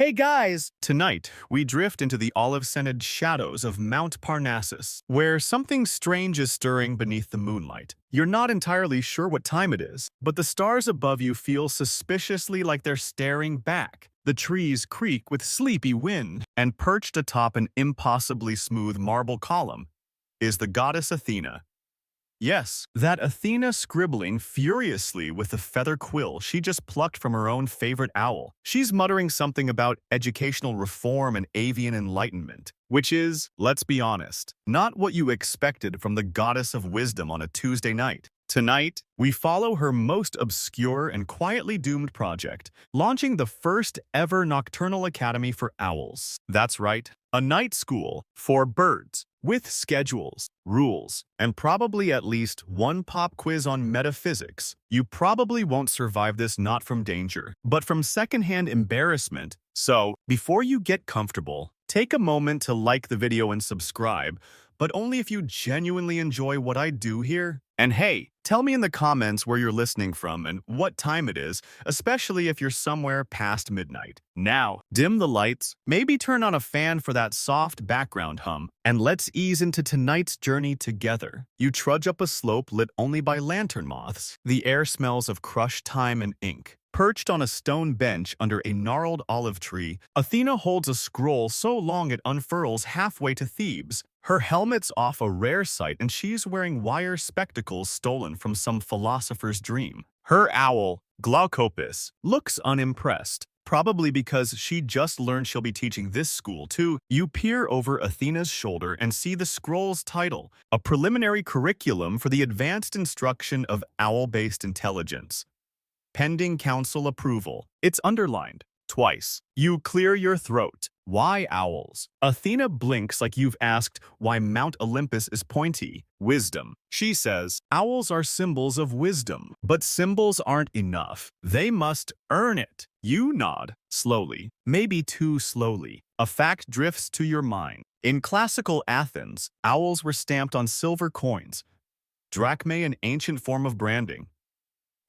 Hey guys! Tonight, we drift into the olive-scented shadows of Mount Parnassus, where something strange is stirring beneath the moonlight. You're not entirely sure what time it is, but the stars above you feel suspiciously like they're staring back. The trees creak with sleepy wind, and perched atop an impossibly smooth marble column is the goddess Athena. Yes, that Athena scribbling furiously with the feather quill she just plucked from her own favorite owl. She's muttering something about educational reform and avian enlightenment, which is, let's be honest, not what you expected from the goddess of wisdom on a Tuesday night. Tonight, we follow her most obscure and quietly doomed project, launching the first ever nocturnal academy for owls. That's right, a night school for birds, with schedules, rules, and probably at least one pop quiz on metaphysics. You probably won't survive this not from danger, but from secondhand embarrassment. So, before you get comfortable, take a moment to like the video and subscribe, but only if you genuinely enjoy what I do here. And hey, tell me in the comments where you're listening from and what time it is, especially if you're somewhere past midnight. Now, dim the lights, maybe turn on a fan for that soft background hum, and let's ease into tonight's journey together. You trudge up a slope lit only by lantern moths. The air smells of crushed time and ink. Perched on a stone bench under a gnarled olive tree, Athena holds a scroll so long it unfurls halfway to Thebes. Her helmet's off a rare sight and she's wearing wire spectacles stolen from some philosopher's dream. Her owl, Glaucopis, looks unimpressed, probably because she just learned she'll be teaching this school too. You peer over Athena's shoulder and see the scroll's title, a preliminary curriculum for the advanced instruction of owl-based intelligence. Pending council approval. It's underlined twice. You clear your throat. Why owls? Athena blinks like you've asked why Mount Olympus is pointy. Wisdom. She says, owls are symbols of wisdom, but symbols aren't enough. They must earn it. You nod, slowly, maybe too slowly. A fact drifts to your mind. In classical Athens, owls were stamped on silver coins. Drachmae, an ancient form of branding.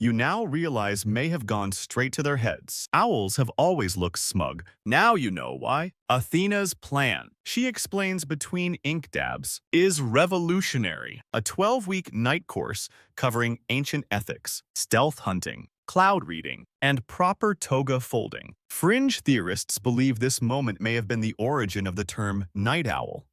You now realize may have gone straight to their heads. Owls have always looked smug. Now you know why. Athena's plan, she explains between ink dabs, is revolutionary. A 12-week night course covering ancient ethics, stealth hunting, cloud reading, and proper toga folding. Fringe theorists believe this moment may have been the origin of the term night owl.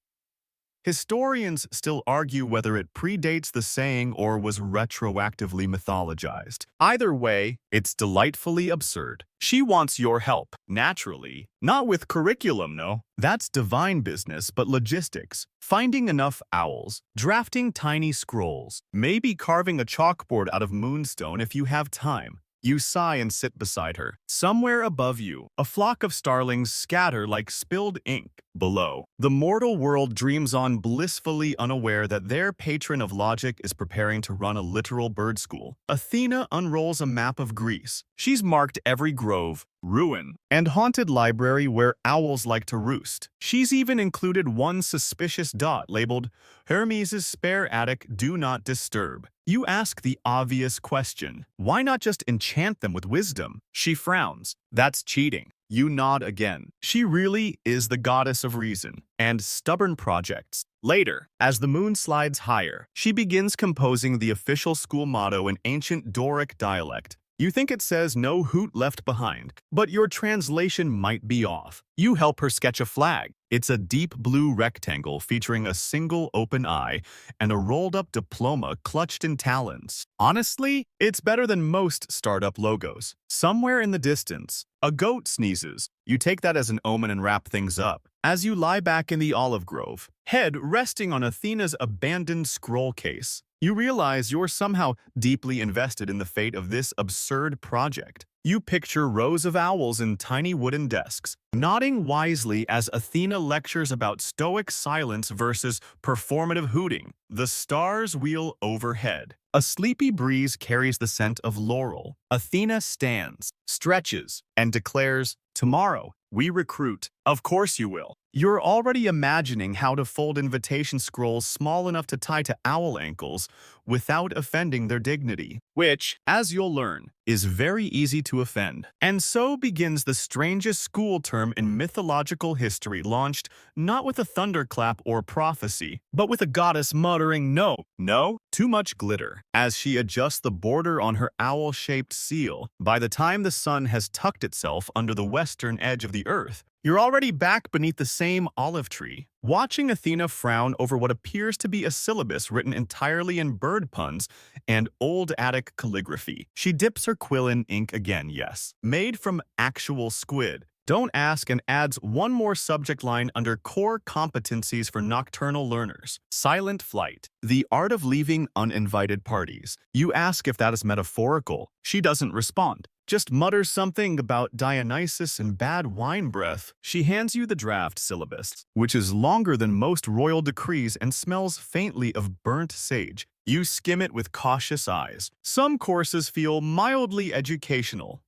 Historians still argue whether it predates the saying or was retroactively mythologized. Either way, it's delightfully absurd. She wants your help, naturally. Not with curriculum, no. That's divine business, but logistics. Finding enough owls, drafting tiny scrolls, maybe carving a chalkboard out of moonstone if you have time. You sigh and sit beside her. Somewhere above you, a flock of starlings scatter like spilled ink. Below, the mortal world dreams on blissfully unaware that their patron of logic is preparing to run a literal bird school. Athena unrolls a map of Greece. She's marked every grove, ruin, and haunted library where owls like to roost. She's even included one suspicious dot labeled, Hermes' spare attic, do not disturb. You ask the obvious question, why not just enchant them with wisdom? She frowns. That's cheating. You nod again. She really is the goddess of reason and stubborn projects. Later, as the moon slides higher, she begins composing the official school motto in ancient Doric dialect. You think it says no hoot left behind, but your translation might be off. You help her sketch a flag. It's a deep blue rectangle featuring a single open eye and a rolled-up diploma clutched in talons. Honestly, it's better than most startup logos. Somewhere in the distance, a goat sneezes. You take that as an omen and wrap things up. As you lie back in the olive grove, head resting on Athena's abandoned scroll case, you realize you're somehow deeply invested in the fate of this absurd project. You picture rows of owls in tiny wooden desks, nodding wisely as Athena lectures about stoic silence versus performative hooting. The stars wheel overhead. A sleepy breeze carries the scent of laurel. Athena stands, stretches, and declares, Tomorrow, we recruit. Of course you will. You're already imagining how to fold invitation scrolls small enough to tie to owl ankles without offending their dignity, which, as you'll learn, is very easy to offend. And so begins the strangest school term in mythological history, launched not with a thunderclap or prophecy, but with a goddess muttering no, no, too much glitter, as she adjusts the border on her owl-shaped seal. By the time the sun has tucked itself under the western edge of the earth, you're already back beneath the same olive tree, watching Athena frown over what appears to be a syllabus written entirely in bird puns and old Attic calligraphy. She dips her quill in ink again, yes, made from actual squid. Don't ask, and adds one more subject line under core competencies for nocturnal learners. Silent flight, the art of leaving uninvited parties. You ask if that is metaphorical. She doesn't respond. Just mutters something about Dionysus and bad wine breath. She hands you the draft syllabus, which is longer than most royal decrees and smells faintly of burnt sage. You skim it with cautious eyes. Some courses feel mildly educational.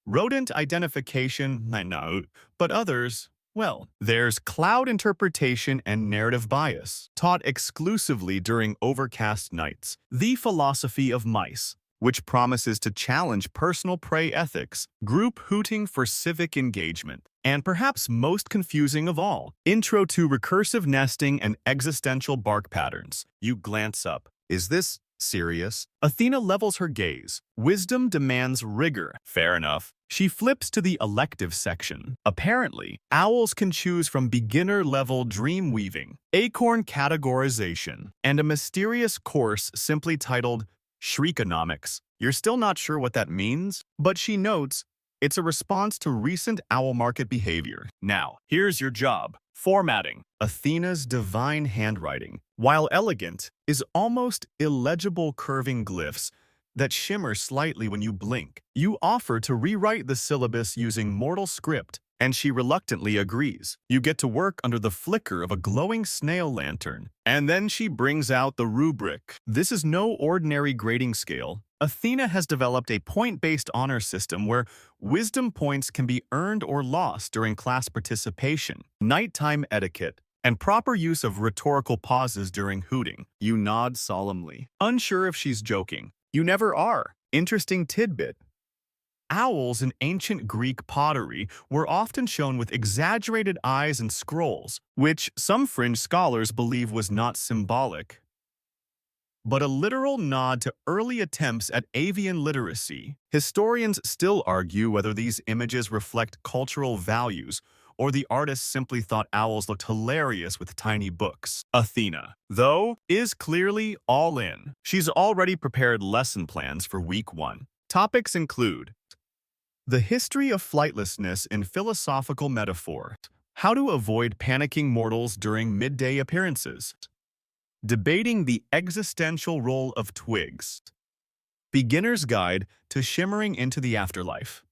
Rodent identification, no, but others, well, there's cloud interpretation and narrative bias, taught exclusively during overcast nights. The philosophy of mice, which promises to challenge personal prey ethics, group hooting for civic engagement, and perhaps most confusing of all, intro to recursive nesting and existential bark patterns. You glance up. Is this serious? Athena levels her gaze. Wisdom demands rigor. Fair enough. She flips to the elective section. Apparently, owls can choose from beginner-level dream weaving, acorn categorization, and a mysterious course simply titled Shriekonomics. You're still not sure what that means, but she notes it's a response to recent owl market behavior. Now, here's your job. Formatting. Athena's divine handwriting, while elegant, is almost illegible curving glyphs that shimmer slightly when you blink. You offer to rewrite the syllabus using mortal script, and she reluctantly agrees. You get to work under the flicker of a glowing snail lantern, and then she brings out the rubric. This is no ordinary grading scale. Athena has developed a point-based honor system where wisdom points can be earned or lost during class participation, nighttime etiquette, and proper use of rhetorical pauses during hooting. You nod solemnly, unsure if she's joking. You never are. Interesting tidbit. Owls in ancient Greek pottery were often shown with exaggerated eyes and scrolls, which some fringe scholars believe was not symbolic, but a literal nod to early attempts at avian literacy. Historians still argue whether these images reflect cultural values or the artists simply thought owls looked hilarious with tiny books. Athena, though, is clearly all in. She's already prepared lesson plans for week 1. Topics include the history of flightlessness in philosophical metaphor, how to avoid panicking mortals during midday appearances, debating the existential role of twigs, beginner's guide to shimmering into the afterlife.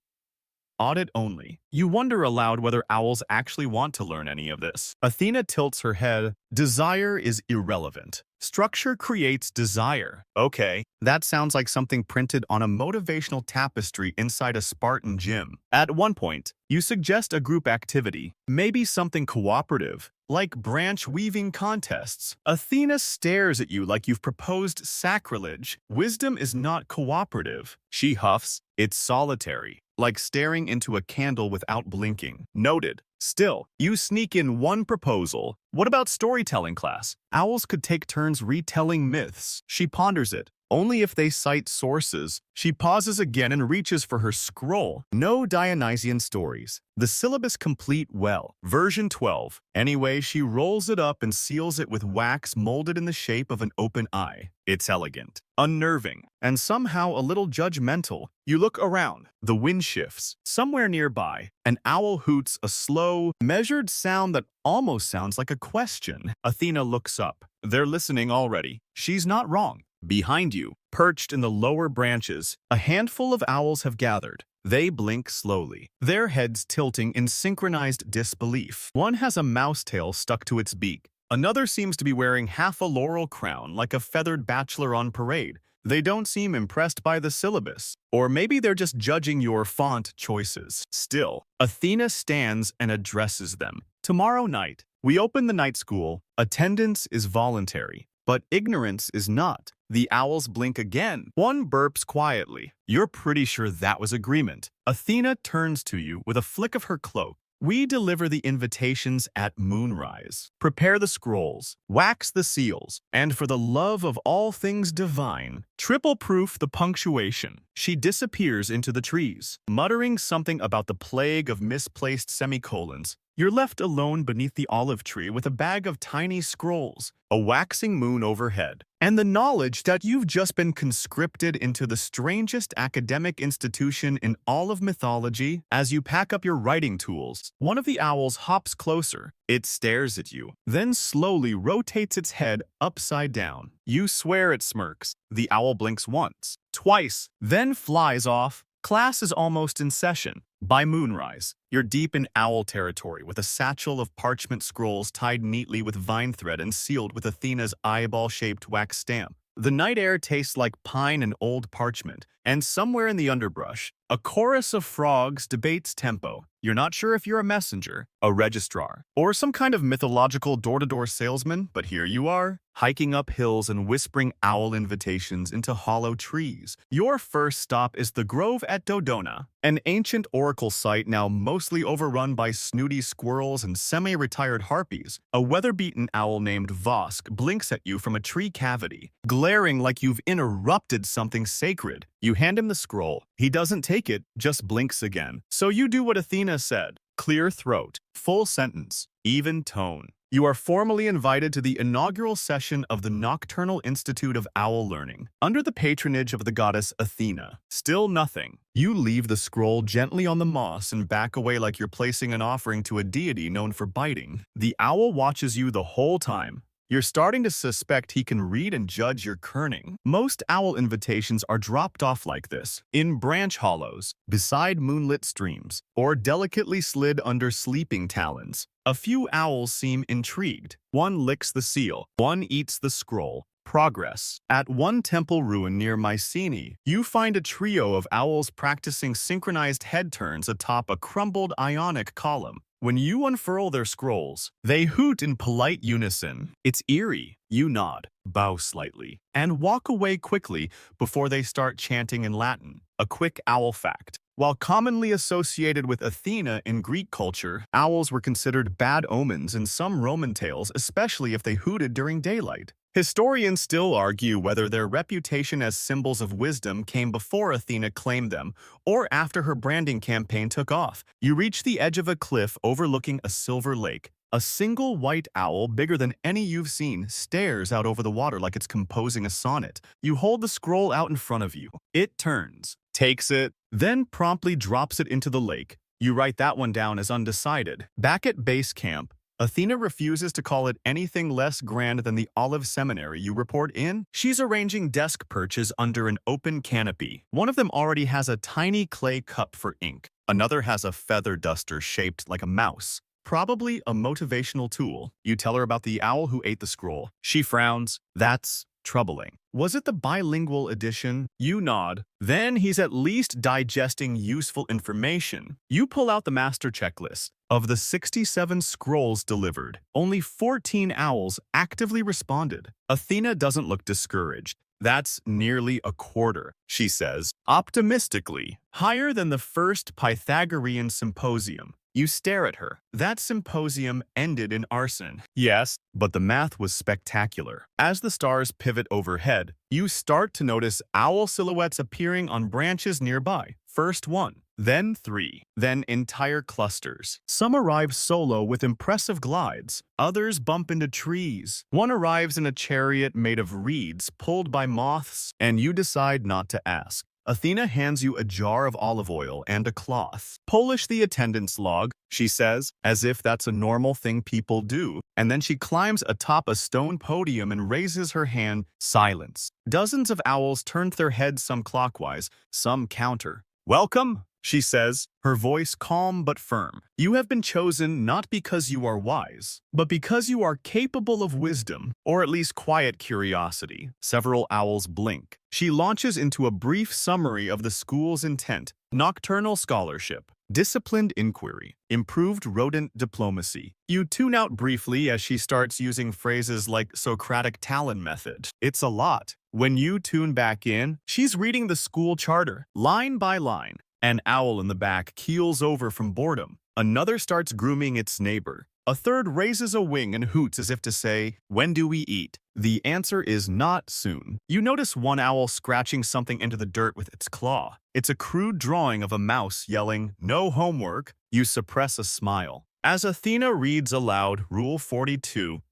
Audit only. You wonder aloud whether owls actually want to learn any of this. Athena tilts her head. Desire is irrelevant. Structure creates desire. Okay, that sounds like something printed on a motivational tapestry inside a Spartan gym. At one point, you suggest a group activity, maybe something cooperative, like branch weaving contests. Athena stares at you like you've proposed sacrilege. Wisdom is not cooperative. She huffs. It's solitary, like staring into a candle without blinking. Noted. Still, you sneak in one proposal. What about storytelling class? Owls could take turns retelling myths. She ponders it. Only if they cite sources. She pauses again and reaches for her scroll. No Dionysian stories. The syllabus complete well. Version 12. Anyway, she rolls it up and seals it with wax molded in the shape of an open eye. It's elegant, unnerving, and somehow a little judgmental. You look around. The wind shifts. Somewhere nearby, an owl hoots a slow, measured sound that almost sounds like a question. Athena looks up. They're listening already. She's not wrong. Behind you, perched in the lower branches, a handful of owls have gathered. They blink slowly, their heads tilting in synchronized disbelief. One has a mouse tail stuck to its beak. Another seems to be wearing half a laurel crown like a feathered bachelor on parade. They don't seem impressed by the syllabus. Or maybe they're just judging your font choices. Still, Athena stands and addresses them. Tomorrow night, we open the night school. Attendance is voluntary, but ignorance is not. The owls blink again. One burps quietly. You're pretty sure that was agreement. Athena turns to you with a flick of her cloak. We deliver the invitations at moonrise. Prepare the scrolls, wax the seals, and for the love of all things divine, triple-proof the punctuation. She disappears into the trees, muttering something about the plague of misplaced semicolons. You're left alone beneath the olive tree with a bag of tiny scrolls, a waxing moon overhead, and the knowledge that you've just been conscripted into the strangest academic institution in all of mythology. As you pack up your writing tools, one of the owls hops closer. It stares at you, then slowly rotates its head upside down. You swear it smirks. The owl blinks once, twice, then flies off. Class is almost in session. By moonrise, you're deep in owl territory with a satchel of parchment scrolls tied neatly with vine thread and sealed with Athena's eyeball-shaped wax stamp. The night air tastes like pine and old parchment, and somewhere in the underbrush, a chorus of frogs debates tempo. You're not sure if you're a messenger, a registrar, or some kind of mythological door-to-door salesman, but here you are, hiking up hills and whispering owl invitations into hollow trees. Your first stop is the Grove at Dodona, an ancient oracle site now mostly overrun by snooty squirrels and semi-retired harpies. A weather-beaten owl named Vosk blinks at you from a tree cavity, glaring like you've interrupted something sacred. You hand him the scroll. He doesn't take it, just blinks again. So you do what Athena said. Clear throat, full sentence, even tone. You are formally invited to the inaugural session of the Nocturnal Institute of Owl Learning, under the patronage of the goddess Athena. Still nothing. You leave the scroll gently on the moss and back away like you're placing an offering to a deity known for biting. The owl watches you the whole time. You're starting to suspect he can read and judge your kerning. Most owl invitations are dropped off like this, in branch hollows, beside moonlit streams, or delicately slid under sleeping talons. A few owls seem intrigued. One licks the seal, one eats the scroll. Progress. At one temple ruin near Mycenae, you find a trio of owls practicing synchronized head turns atop a crumbled ionic column. When you unfurl their scrolls, they hoot in polite unison. It's eerie. You nod, bow slightly, and walk away quickly before they start chanting in Latin. A quick owl fact. While commonly associated with Athena in Greek culture, owls were considered bad omens in some Roman tales, especially if they hooted during daylight. Historians still argue whether their reputation as symbols of wisdom came before Athena claimed them or after her branding campaign took off. You reach the edge of a cliff overlooking a silver lake. A single white owl, bigger than any you've seen, stares out over the water like it's composing a sonnet. You hold the scroll out in front of you. It turns, takes it, then promptly drops it into the lake. You write that one down as undecided. Back at base camp, Athena refuses to call it anything less grand than the Olive Seminary you report in. She's arranging desk perches under an open canopy. One of them already has a tiny clay cup for ink. Another has a feather duster shaped like a mouse. Probably a motivational tool. You tell her about the owl who ate the scroll. She frowns. That's troubling. Was it the bilingual edition? You nod. Then he's at least digesting useful information. You pull out the master checklist. Of the 67 scrolls delivered, only 14 owls actively responded. Athena doesn't look discouraged. That's nearly a quarter, she says, optimistically, higher than the first Pythagorean symposium. You stare at her. That symposium ended in arson. Yes, but the math was spectacular. As the stars pivot overhead, you start to notice owl silhouettes appearing on branches nearby. First one, then three, then entire clusters. Some arrive solo with impressive glides. Others bump into trees. One arrives in a chariot made of reeds pulled by moths, and you decide not to ask. Athena hands you a jar of olive oil and a cloth. Polish the attendance log, she says, as if that's a normal thing people do, and then she climbs atop a stone podium and raises her hand. Silence. Dozens of owls turn their heads some clockwise, some counter. Welcome, she says, her voice calm but firm. You have been chosen not because you are wise, but because you are capable of wisdom, or at least quiet curiosity. Several owls blink. She launches into a brief summary of the school's intent: nocturnal scholarship, disciplined inquiry, improved rodent diplomacy. You tune out briefly as she starts using phrases like Socratic Talon method. It's a lot. When you tune back in, she's reading the school charter, line by line. An owl in the back keels over from boredom. Another starts grooming its neighbor. A third raises a wing and hoots as if to say, "When do we eat?" The answer is not soon. You notice one owl scratching something into the dirt with its claw. It's a crude drawing of a mouse yelling, "No homework." You suppress a smile. As Athena reads aloud Rule 42,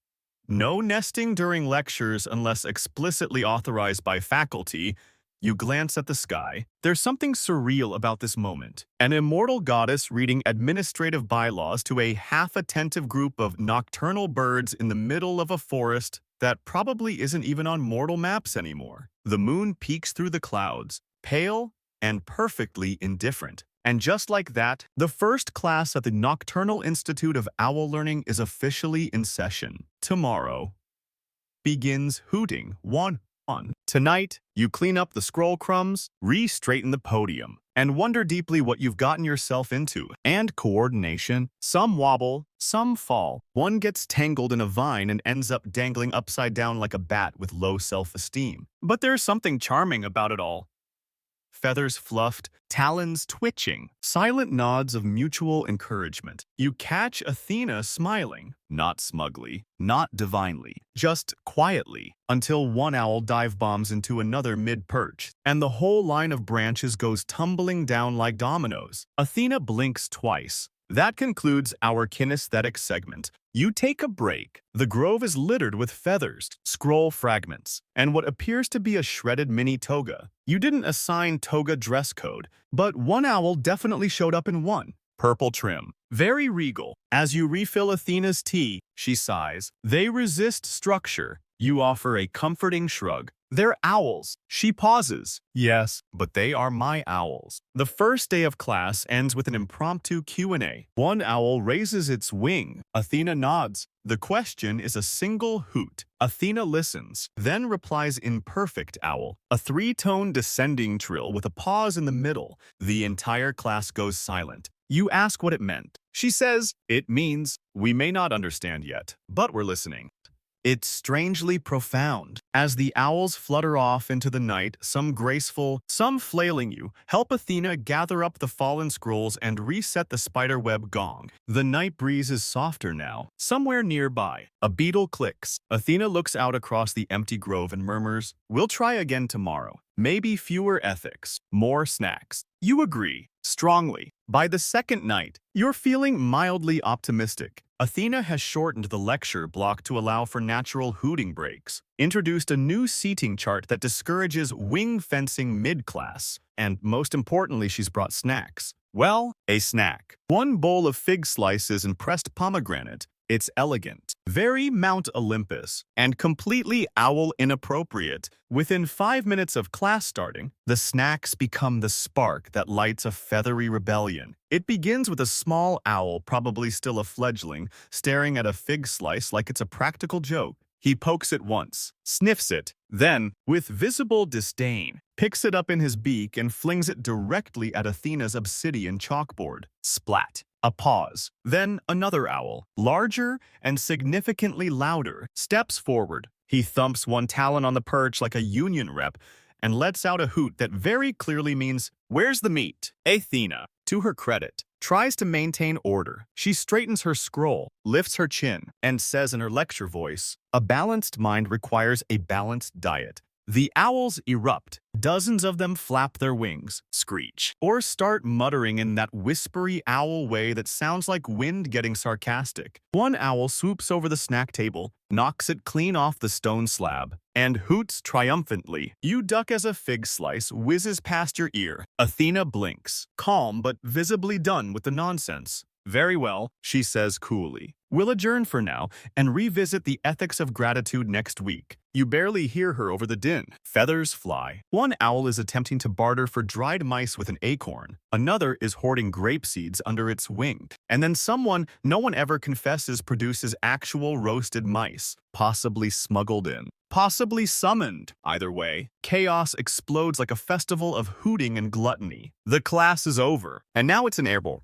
no nesting during lectures unless explicitly authorized by faculty, you glance at the sky. There's something surreal about this moment. An immortal goddess reading administrative bylaws to a half-attentive group of nocturnal birds in the middle of a forest that probably isn't even on mortal maps anymore. The moon peeks through the clouds, pale and perfectly indifferent. And just like that, the first class at the Nocturnal Institute of Owl Learning is officially in session. Tomorrow begins hooting 1-1. Tonight, you clean up the scroll crumbs, re-straighten the podium, and wonder deeply what you've gotten yourself into. And coordination. Some wobble, some fall. One gets tangled in a vine and ends up dangling upside down like a bat with low self-esteem. But there's something charming about it all. Feathers fluffed, talons twitching, silent nods of mutual encouragement. You catch Athena smiling, not smugly, not divinely, just quietly, until one owl dive bombs into another mid-perch, and the whole line of branches goes tumbling down like dominoes. Athena blinks twice. That concludes our kinesthetic segment. You take a break. The grove is littered with feathers, scroll fragments, and what appears to be a shredded mini toga. You didn't assign toga dress code, but one owl definitely showed up in one. Purple trim. Very regal. As you refill Athena's tea, she sighs. They resist structure. You offer a comforting shrug. They're owls. She pauses. Yes, but they are my owls. The first day of class ends with an impromptu Q&A. One owl raises its wing. Athena nods. The question is a single hoot. Athena listens, then replies in perfect owl, a three-tone descending trill with a pause in the middle. The entire class goes silent. You ask what it meant. She says, "It means we may not understand yet, but we're listening." It's strangely profound. As the owls flutter off into the night, some graceful, some flailing you, help Athena gather up the fallen scrolls and reset the spiderweb gong. The night breeze is softer now. Somewhere nearby, a beetle clicks. Athena looks out across the empty grove and murmurs, "We'll try again tomorrow. Maybe fewer ethics, more snacks." You agree, strongly. By the second night, you're feeling mildly optimistic. Athena has shortened the lecture block to allow for natural hooting breaks, introduced a new seating chart that discourages wing fencing mid-class, and most importantly, she's brought snacks. Well, a snack. One bowl of fig slices and pressed pomegranate. It's elegant, very Mount Olympus, and completely owl inappropriate. Within 5 minutes of class starting, the snacks become the spark that lights a feathery rebellion. It begins with a small owl, probably still a fledgling, staring at a fig slice like it's a practical joke. He pokes it once, sniffs it, then, with visible disdain, picks it up in his beak and flings it directly at Athena's obsidian chalkboard. Splat. A pause. Then another owl, larger and significantly louder, steps forward. He thumps one talon on the perch like a union rep and lets out a hoot that very clearly means, "Where's the meat?" Athena, to her credit, tries to maintain order. She straightens her scroll, lifts her chin, and says in her lecture voice, "A balanced mind requires a balanced diet." The owls erupt. Dozens of them flap their wings, screech, or start muttering in that whispery owl way that sounds like wind getting sarcastic. One owl swoops over the snack table, knocks it clean off the stone slab, and hoots triumphantly. You duck as a fig slice whizzes past your ear. Athena blinks, calm but visibly done with the nonsense. Very well, she says coolly. We'll adjourn for now and revisit the ethics of gratitude next week. You barely hear her over the din. Feathers fly. One owl is attempting to barter for dried mice with an acorn. Another is hoarding grape seeds under its wing. And then someone no one ever confesses produces actual roasted mice, possibly smuggled in. Possibly summoned. Either way, chaos explodes like a festival of hooting and gluttony. The class is over, and now it's an airborne.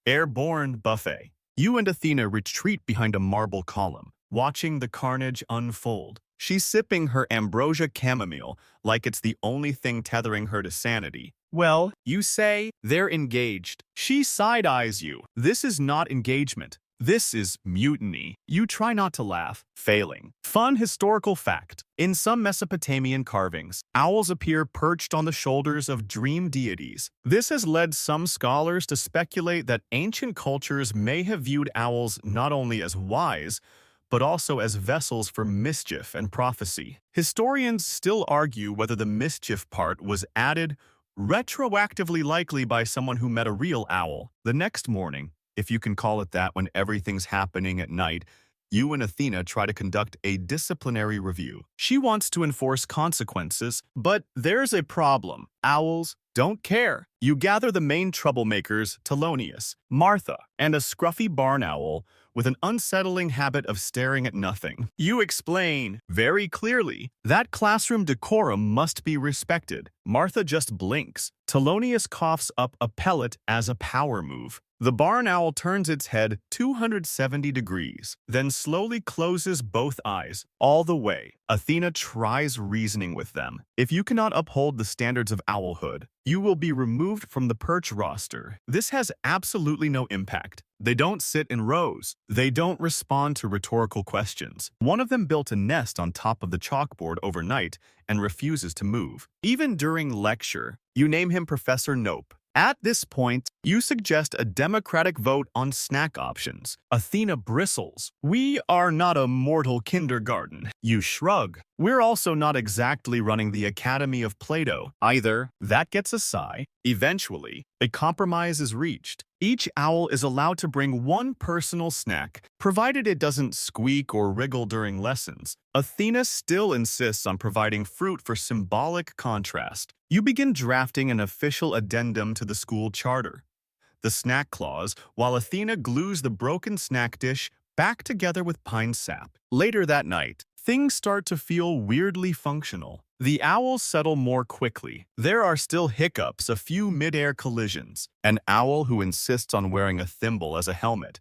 Airborne buffet. You and Athena retreat behind a marble column, watching the carnage unfold. She's sipping her ambrosia chamomile like it's the only thing tethering her to sanity. Well, you say, they're engaged. She side-eyes you. This is not engagement. This is mutiny. You try not to laugh, failing. Fun historical fact. In some Mesopotamian carvings, owls appear perched on the shoulders of dream deities. This has led some scholars to speculate that ancient cultures may have viewed owls not only as wise, but also as vessels for mischief and prophecy. Historians still argue whether the mischief part was added retroactively, likely by someone who met a real owl. The next morning, if you can call it that when everything's happening at night, you and Athena try to conduct a disciplinary review. She wants to enforce consequences, but there's a problem. Owls don't care. You gather the main troublemakers, Telonius, Martha, and a scruffy barn owl with an unsettling habit of staring at nothing. You explain, very clearly, that classroom decorum must be respected. Martha just blinks. Telonius coughs up a pellet as a power move. The barn owl turns its head 270 degrees, then slowly closes both eyes, all the way. Athena tries reasoning with them. If you cannot uphold the standards of owlhood, you will be removed from the perch roster. This has absolutely no impact. They don't sit in rows. They don't respond to rhetorical questions. One of them built a nest on top of the chalkboard overnight and refuses to move. Even during lecture, you name him Professor Nope. At this point, you suggest a democratic vote on snack options. Athena bristles. We are not a mortal kindergarten. You shrug. We're also not exactly running the Academy of Plato either. That gets a sigh. Eventually, a compromise is reached. Each owl is allowed to bring one personal snack, provided it doesn't squeak or wriggle during lessons. Athena still insists on providing fruit for symbolic contrast. You begin drafting an official addendum to the school charter, the snack clause, while Athena glues the broken snack dish back together with pine sap. Later that night, things start to feel weirdly functional. The owls settle more quickly. There are still hiccups, a few mid-air collisions, an owl who insists on wearing a thimble as a helmet.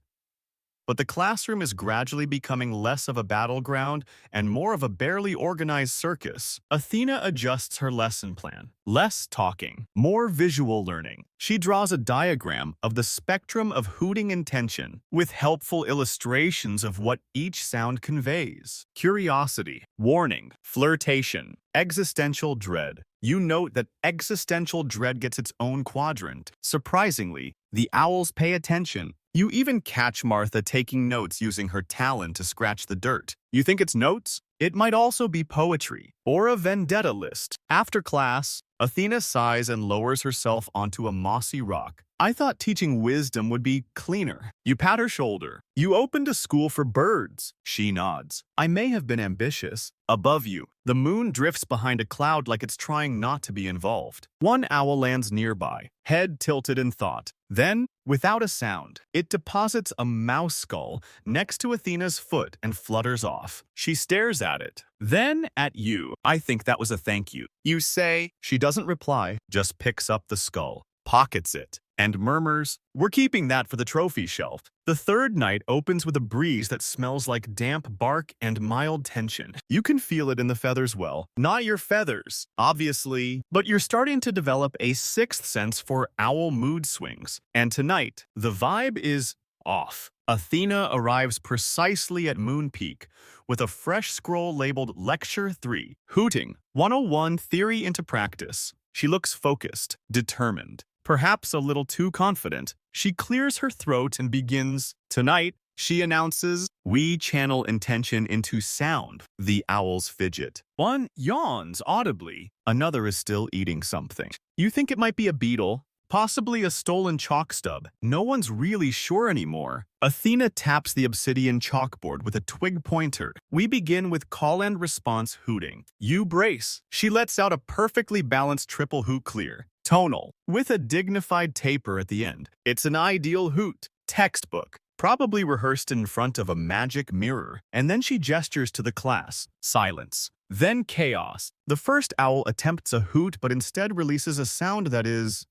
But the classroom is gradually becoming less of a battleground and more of a barely organized circus. Athena adjusts her lesson plan. Less talking, more visual learning. She draws a diagram of the spectrum of hooting intention with helpful illustrations of what each sound conveys. Curiosity, warning, flirtation, existential dread. You note that existential dread gets its own quadrant. Surprisingly, the owls pay attention. You even catch Martha taking notes using her talon to scratch the dirt. You think it's notes? It might also be poetry or a vendetta list. After class, Athena sighs and lowers herself onto a mossy rock. I thought teaching wisdom would be cleaner. You pat her shoulder. You opened a school for birds. She nods. I may have been ambitious. Above you, the moon drifts behind a cloud like it's trying not to be involved. One owl lands nearby, head tilted in thought. Then, without a sound, it deposits a mouse skull next to Athena's foot and flutters off. She stares at it, then at you. I think that was a thank you. You say. She doesn't reply, just picks up the skull, pockets it, and murmurs, "We're keeping that for the trophy shelf." The third night opens with a breeze that smells like damp bark and mild tension. You can feel it in the feathers well. Not your feathers, obviously, but you're starting to develop a sixth sense for owl mood swings. And tonight, the vibe is off. Athena arrives precisely at moon peak with a fresh scroll labeled Lecture 3, Hooting, 101 Theory into Practice. She looks focused, determined. Perhaps a little too confident, she clears her throat and begins. Tonight, she announces, we channel intention into sound. The owls fidget. One yawns audibly. Another is still eating something. You think it might be a beetle, Possibly a stolen chalk stub. No one's really sure anymore. Athena taps the obsidian chalkboard with a twig pointer. We begin with call and response hooting. You brace. She lets out a perfectly balanced triple hoot clear. Tonal, with a dignified taper at the end. It's an ideal hoot. Textbook. Probably rehearsed in front of a magic mirror. And then she gestures to the class. Silence. Then chaos. The first owl attempts a hoot but instead releases a sound that is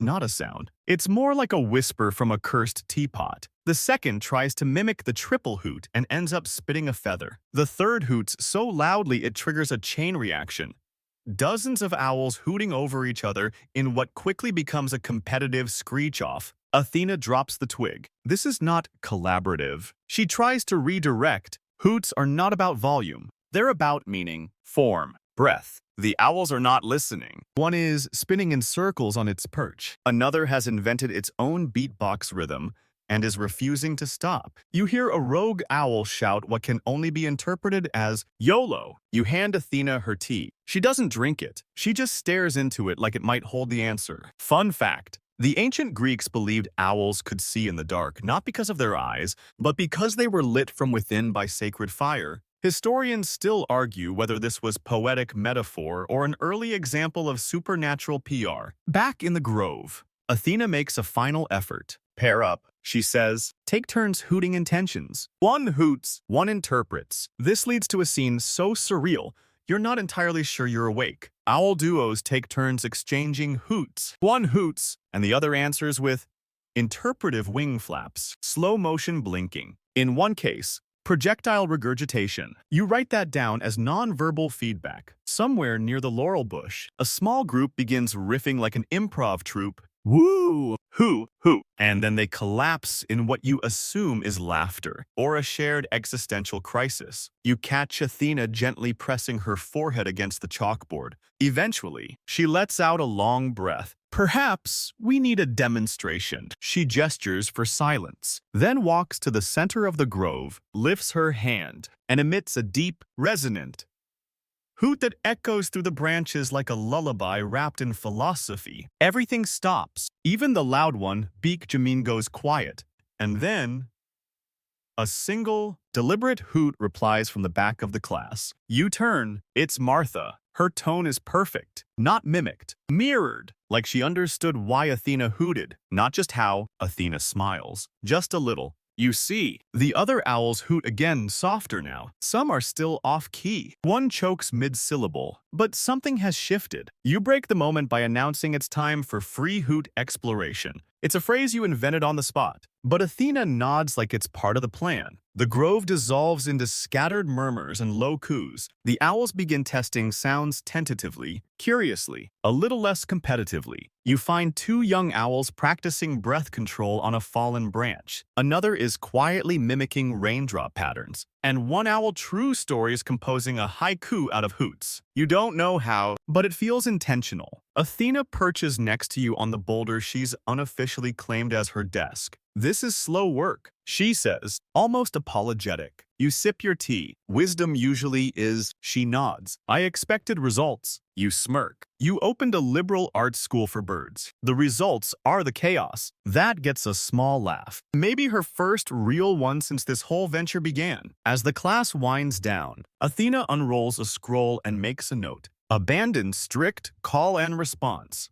not a sound. It's more like a whisper from a cursed teapot. The second tries to mimic the triple hoot and ends up spitting a feather. The third hoots so loudly it triggers a chain reaction. Dozens of owls hooting over each other in what quickly becomes a competitive screech-off. Athena drops the twig. This is not collaborative. She tries to redirect. Hoots are not about volume. They're about meaning, form, breath. The owls are not listening. One is spinning in circles on its perch. Another has invented its own beatbox rhythm and is refusing to stop. You hear a rogue owl shout what can only be interpreted as YOLO. You hand Athena her tea. She doesn't drink it. She just stares into it like it might hold the answer. Fun fact. The ancient Greeks believed owls could see in the dark, not because of their eyes, but because they were lit from within by sacred fire. Historians still argue whether this was poetic metaphor or an early example of supernatural PR. Back in the grove, Athena makes a final effort. Pair up, she says. Take turns hooting intentions. One hoots, one interprets. This leads to a scene so surreal, you're not entirely sure you're awake. Owl duos take turns exchanging hoots. One hoots, and the other answers with interpretive wing flaps, slow motion blinking. In one case, projectile regurgitation. You write that down as non-verbal feedback. Somewhere near the laurel bush, a small group begins riffing like an improv troupe. Woo! Hoo! Hoo! And then they collapse in what you assume is laughter or a shared existential crisis. You catch Athena gently pressing her forehead against the chalkboard. Eventually, she lets out a long breath. Perhaps we need a demonstration. She gestures for silence, then walks to the center of the grove, lifts her hand, and emits a deep, resonant hoot that echoes through the branches like a lullaby wrapped in philosophy. Everything stops. Even the loud one, Beak Jamin, goes quiet. And then a single, deliberate hoot replies from the back of the class. You turn. It's Martha. Her tone is perfect, not mimicked, mirrored, like she understood why Athena hooted, not just how. Athena smiles, just a little. You see, the other owls hoot again, softer now. Some are still off-key. One chokes mid-syllable, but something has shifted. You break the moment by announcing it's time for free hoot exploration. It's a phrase you invented on the spot, but Athena nods like it's part of the plan. The grove dissolves into scattered murmurs and low coos. The owls begin testing sounds tentatively, curiously, a little less competitively. You find two young owls practicing breath control on a fallen branch. Another is quietly mimicking raindrop patterns. And one owl true story is composing a haiku out of hoots. You don't know how, but it feels intentional. Athena perches next to you on the boulder she's unofficially claimed as her desk. This is slow work, she says, almost apologetic. You sip your tea. Wisdom usually is, she nods. I expected results. You smirk. You opened a liberal arts school for birds. The results are the chaos. That gets a small laugh. Maybe her first real one since this whole venture began. As the class winds down, Athena unrolls a scroll and makes a note. Abandon strict call and response.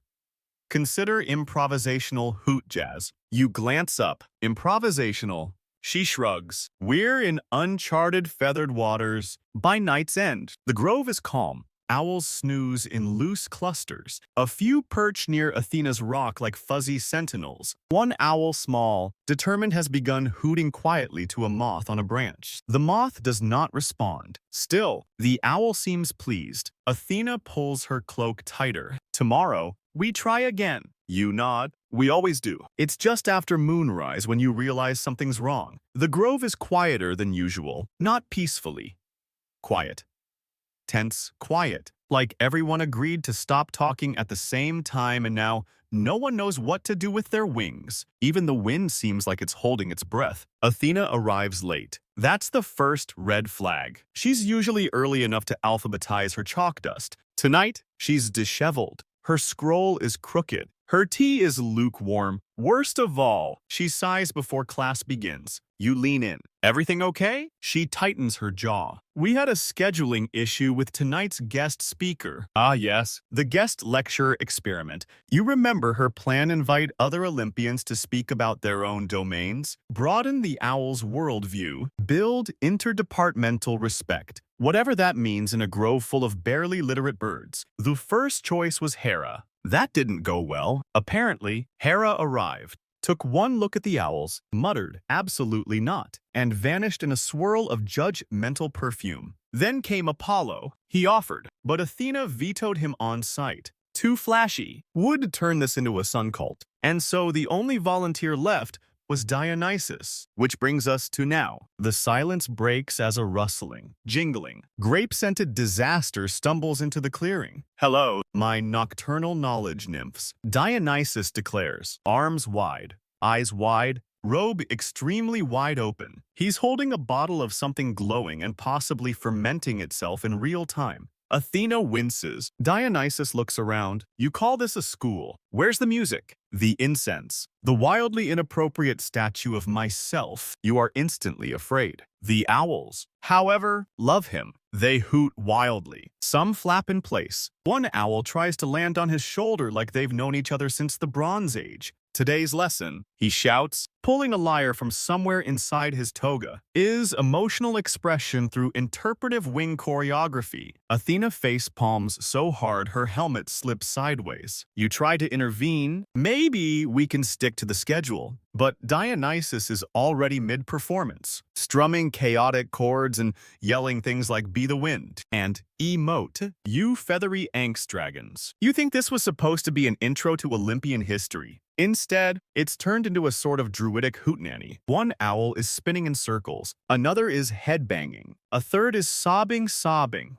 Consider improvisational hoot jazz. You glance up. Improvisational. She shrugs. We're in uncharted feathered waters. By night's end, the grove is calm. Owls snooze in loose clusters. A few perch near Athena's rock like fuzzy sentinels. One owl, small, determined, has begun hooting quietly to a moth on a branch. The moth does not respond. Still, the owl seems pleased. Athena pulls her cloak tighter. Tomorrow, we try again. You nod. We always do. It's just after moonrise when you realize something's wrong. The grove is quieter than usual, not peacefully. Quiet. Tense, quiet, like everyone agreed to stop talking at the same time and now no one knows what to do with their wings. Even the wind seems like it's holding its breath. Athena arrives late. That's the first red flag. She's usually early enough to alphabetize her chalk dust. Tonight, she's disheveled. Her scroll is crooked. Her tea is lukewarm. Worst of all, she sighs before class begins. You lean in. Everything okay? She tightens her jaw. We had a scheduling issue with tonight's guest speaker. Ah, yes, the guest lecturer experiment. You remember her plan: invite other Olympians to speak about their own domains, broaden the owl's worldview, build interdepartmental respect. Whatever that means in a grove full of barely literate birds. The first choice was Hera. That didn't go well. Apparently, Hera arrived, took one look at the owls, muttered, "Absolutely not," and vanished in a swirl of judgmental perfume. Then came Apollo. He offered, but Athena vetoed him on sight. Too flashy. Would turn this into a sun cult. And so the only volunteer left was Dionysus. Which brings us to now. The silence breaks as a rustling, jingling, grape-scented disaster stumbles into the clearing. Hello, my nocturnal knowledge nymphs. Dionysus declares, arms wide, eyes wide, robe extremely wide open. He's holding a bottle of something glowing and possibly fermenting itself in real time. Athena winces. Dionysus looks around. You call this a school? Where's the music? The incense. The wildly inappropriate statue of myself. You are instantly afraid. The owls, however, love him. They hoot wildly. Some flap in place. One owl tries to land on his shoulder like they've known each other since the Bronze Age. Today's lesson, he shouts, pulling a lyre from somewhere inside his toga, is emotional expression through interpretive wing choreography. Athena face palms so hard her helmet slips sideways. You try to intervene. Maybe we can stick to the schedule. But Dionysus is already mid-performance, strumming chaotic chords and yelling things like "be the wind" and "emote, you feathery angst dragons." You think this was supposed to be an intro to Olympian history. Instead, it's turned into a sort of druidic hootenanny. One owl is spinning in circles, another is headbanging, a third is sobbing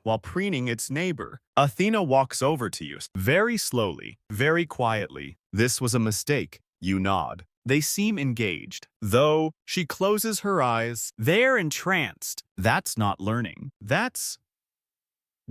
while preening its neighbor. Athena walks over to you, very slowly, very quietly. This was a mistake. You nod. They seem engaged, though she closes her eyes. They're entranced. That's not learning. That's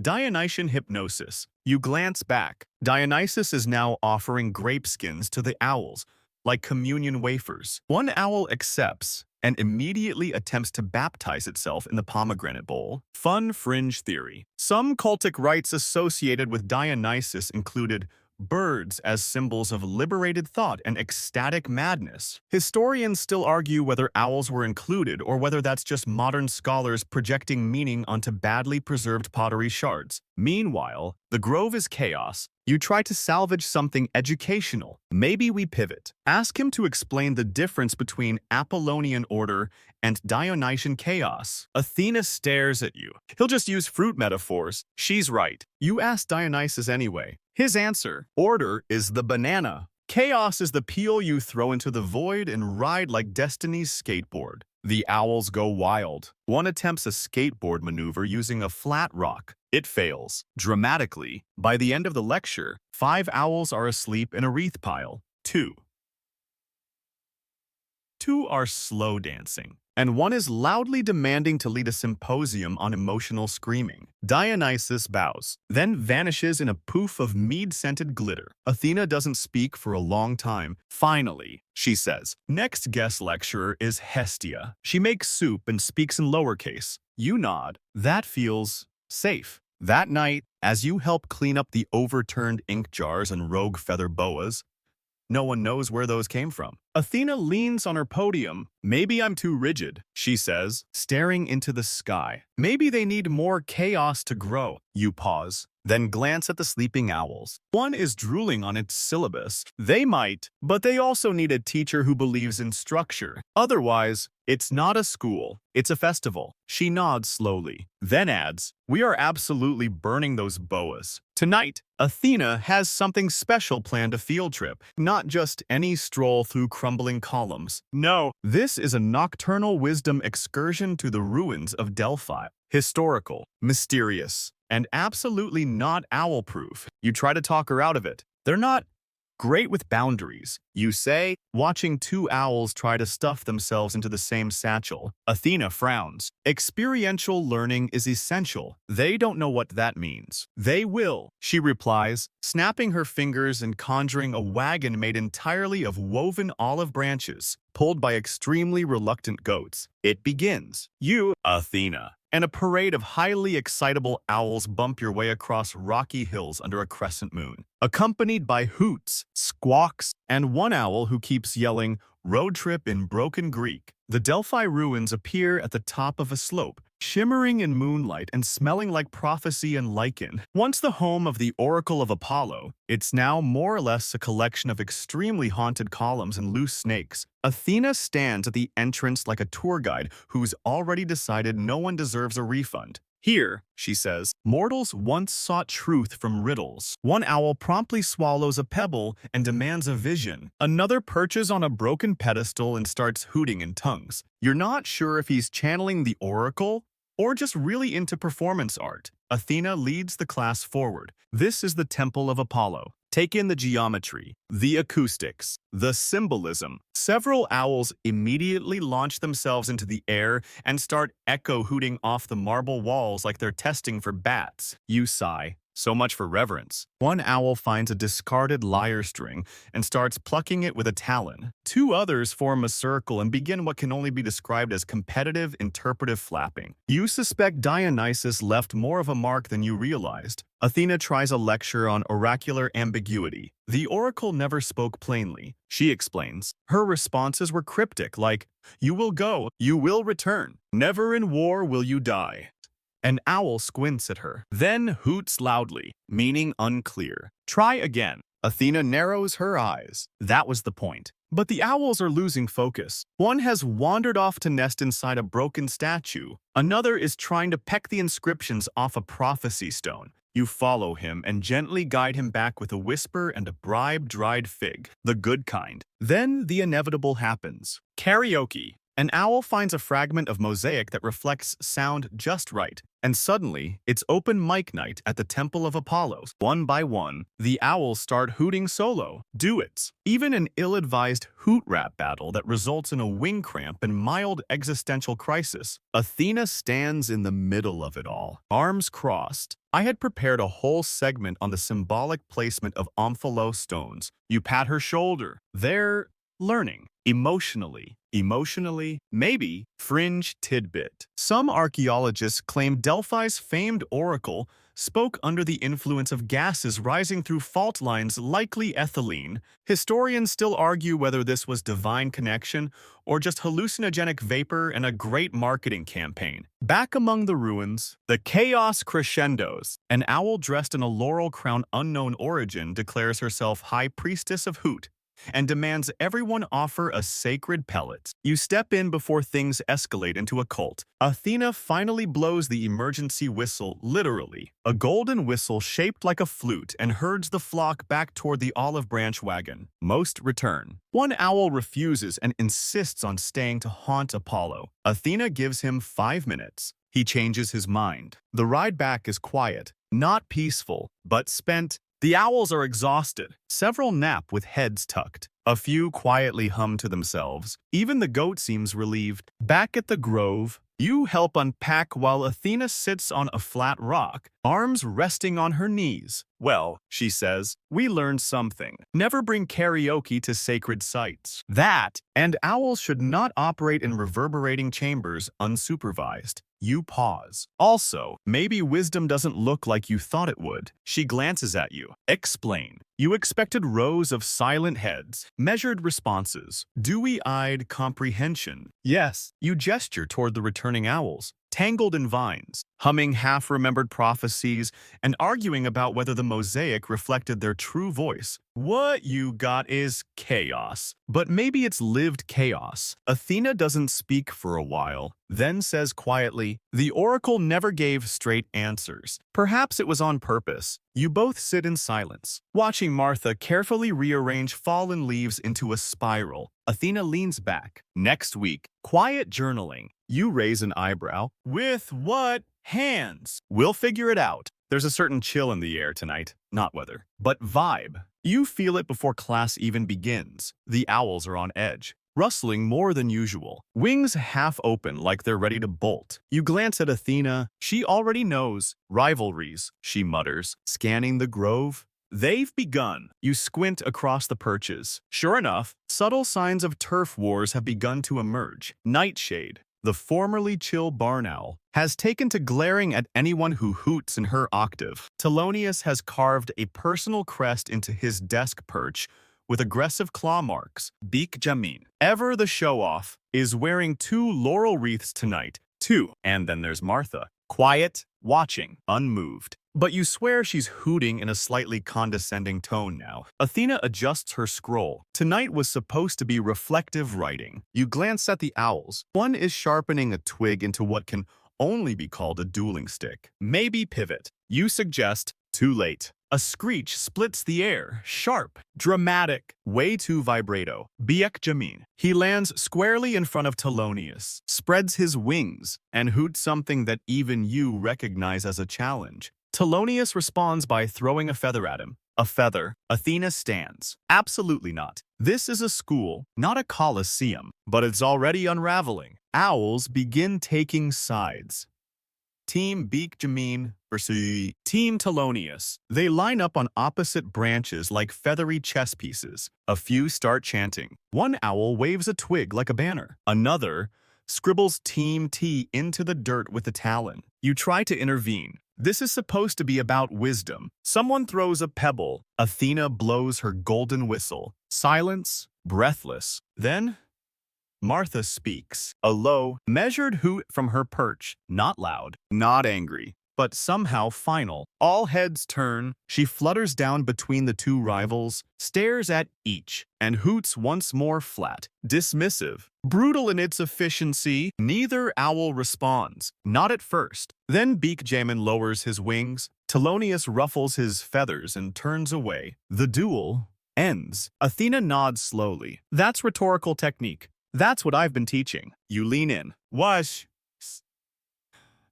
Dionysian hypnosis. You glance back. Dionysus is now offering grape skins to the owls, like communion wafers. One owl accepts and immediately attempts to baptize itself in the pomegranate bowl. Fun fringe theory. Some cultic rites associated with Dionysus included birds as symbols of liberated thought and ecstatic madness. Historians still argue whether owls were included or whether that's just modern scholars projecting meaning onto badly preserved pottery shards. Meanwhile, the grove is chaos. You try to salvage something educational. Maybe we pivot. Ask him to explain the difference between Apollonian order and Dionysian chaos. Athena stares at you. He'll just use fruit metaphors. She's right. You ask Dionysus anyway. His answer, order is the banana. Chaos is the peel you throw into the void and ride like destiny's skateboard. The owls go wild. One attempts a skateboard maneuver using a flat rock. It fails, dramatically. By the end of the lecture, 5 owls are asleep in a wreath pile. Two are slow dancing, and one is loudly demanding to lead a symposium on emotional screaming. Dionysus bows, then vanishes in a poof of mead-scented glitter. Athena doesn't speak for a long time. Finally, she says, next guest lecturer is Hestia. She makes soup and speaks in lowercase. You nod. That feels safe. That night, as you help clean up the overturned ink jars and rogue feather boas, no one knows where those came from. Athena leans on her podium. Maybe I'm too rigid, she says, staring into the sky. Maybe they need more chaos to grow. You pause, then glance at the sleeping owls. One is drooling on its syllabus. They might, but they also need a teacher who believes in structure. Otherwise, it's not a school, it's a festival. She nods slowly, then adds, we are absolutely burning those boas. Tonight, Athena has something special planned, a field trip. Not just any stroll through crumbling columns. No, this is a nocturnal wisdom excursion to the ruins of Delphi. Historical, mysterious, and absolutely not owl-proof. You try to talk her out of it. They're not great with boundaries. You say, watching two owls try to stuff themselves into the same satchel. Athena frowns. Experiential learning is essential. They don't know what that means. They will, she replies, snapping her fingers and conjuring a wagon made entirely of woven olive branches, pulled by extremely reluctant goats. It begins. You, Athena, and a parade of highly excitable owls bump your way across rocky hills under a crescent moon, accompanied by hoots, squawks, and one owl who keeps yelling, "Road trip" in broken Greek. The Delphi ruins appear at the top of a slope, shimmering in moonlight and smelling like prophecy and lichen. Once the home of the Oracle of Apollo, it's now more or less a collection of extremely haunted columns and loose snakes. Athena stands at the entrance like a tour guide who's already decided no one deserves a refund. Here, she says, mortals once sought truth from riddles. One owl promptly swallows a pebble and demands a vision. Another perches on a broken pedestal and starts hooting in tongues. You're not sure if he's channeling the oracle or just really into performance art. Athena leads the class forward. This is the Temple of Apollo. Take in the geometry, the acoustics, the symbolism. Several owls immediately launch themselves into the air and start echo hooting off the marble walls like they're testing for bats. You sigh. So much for reverence. One owl finds a discarded lyre string and starts plucking it with a talon. Two others form a circle and begin what can only be described as competitive interpretive flapping. You suspect Dionysus left more of a mark than you realized. Athena tries a lecture on oracular ambiguity. The oracle never spoke plainly, she explains. Her responses were cryptic, like, "You will go, you will return. Never in war will you die." An owl squints at her, then hoots loudly, meaning unclear. Try again. Athena narrows her eyes. That was the point. But the owls are losing focus. One has wandered off to nest inside a broken statue. Another is trying to peck the inscriptions off a prophecy stone. You follow him and gently guide him back with a whisper and a bribe-dried fig, the good kind. Then the inevitable happens. Karaoke. An owl finds a fragment of mosaic that reflects sound just right, and suddenly, it's open mic night at the Temple of Apollo. One by one, the owls start hooting solo, duets, even an ill-advised hoot rap battle that results in a wing cramp and mild existential crisis. Athena stands in the middle of it all, arms crossed. I had prepared a whole segment on the symbolic placement of omphalos stones. You pat her shoulder. They're learning. Emotionally, maybe, fringe tidbit. Some archaeologists claim Delphi's famed oracle spoke under the influence of gases rising through fault lines, likely ethylene. Historians still argue whether this was divine connection or just hallucinogenic vapor and a great marketing campaign. Back among the ruins, the chaos crescendos. An owl dressed in a laurel crown unknown origin declares herself High Priestess of Hoot and demands everyone offer a sacred pellet. You step in before things escalate into a cult. Athena finally blows the emergency whistle, literally. A golden whistle shaped like a flute and herds the flock back toward the olive branch wagon. Most return. One owl refuses and insists on staying to haunt Apollo. Athena gives him 5 minutes. He changes his mind. The ride back is quiet, not peaceful, but spent. The owls are exhausted. Several nap with heads tucked. A few quietly hum to themselves. Even the goat seems relieved. Back at the grove, you help unpack while Athena sits on a flat rock, arms resting on her knees. Well, she says, we learned something. Never bring karaoke to sacred sites. That, and owls should not operate in reverberating chambers unsupervised. You pause. Also, maybe wisdom doesn't look like you thought it would. She glances at you. Explain. You expected rows of silent heads, measured responses, dewy-eyed comprehension. Yes, you gesture toward the returning owls, tangled in vines, humming half-remembered prophecies and arguing about whether the mosaic reflected their true voice. What you got is chaos. But maybe it's lived chaos. Athena doesn't speak for a while, then says quietly, the oracle never gave straight answers. Perhaps it was on purpose. You both sit in silence, watching Martha carefully rearrange fallen leaves into a spiral. Athena leans back. Next week, quiet journaling. You raise an eyebrow. With what hands? We'll figure it out. There's a certain chill in the air tonight. Not weather, but vibe. You feel it before class even begins. The owls are on edge, rustling more than usual, wings half open like they're ready to bolt. You glance at Athena. She already knows. Rivalries, she mutters, scanning the grove. They've begun. You squint across the perches. Sure enough, subtle signs of turf wars have begun to emerge. Nightshade, the formerly chill barn owl, has taken to glaring at anyone who hoots in her octave. Telonius has carved a personal crest into his desk perch with aggressive claw marks. Beak Jamin, ever the show-off, is wearing 2 laurel wreaths tonight. 2. And then there's Martha. Quiet, watching, unmoved. But you swear she's hooting in a slightly condescending tone now. Athena adjusts her scroll. Tonight was supposed to be reflective writing. You glance at the owls. One is sharpening a twig into what can only be called a dueling stick. Maybe pivot. You suggest, too late. A screech splits the air, sharp, dramatic, way too vibrato. Biek Jamin. He lands squarely in front of Telonius, spreads his wings, and hoots something that even you recognize as a challenge. Telonius responds by throwing a feather at him. A feather. Athena stands. Absolutely not. This is a school, not a coliseum, but it's already unraveling. Owls begin taking sides. Team Beak Jamin versus Team Telonius. They line up on opposite branches like feathery chess pieces. A few start chanting. One owl waves a twig like a banner. Another scribbles Team T into the dirt with a talon. You try to intervene. This is supposed to be about wisdom. Someone throws a pebble. Athena blows her golden whistle. Silence, breathless. Then Martha speaks. A low, measured hoot from her perch. Not loud, not angry, but somehow final. All heads turn. She flutters down between the 2 rivals, stares at each, and hoots once more flat. Dismissive. Brutal in its efficiency. Neither owl responds. Not at first. Then Beak Jamin lowers his wings. Telonius ruffles his feathers and turns away. The duel ends. Athena nods slowly. That's rhetorical technique. That's what I've been teaching. You lean in. Wash.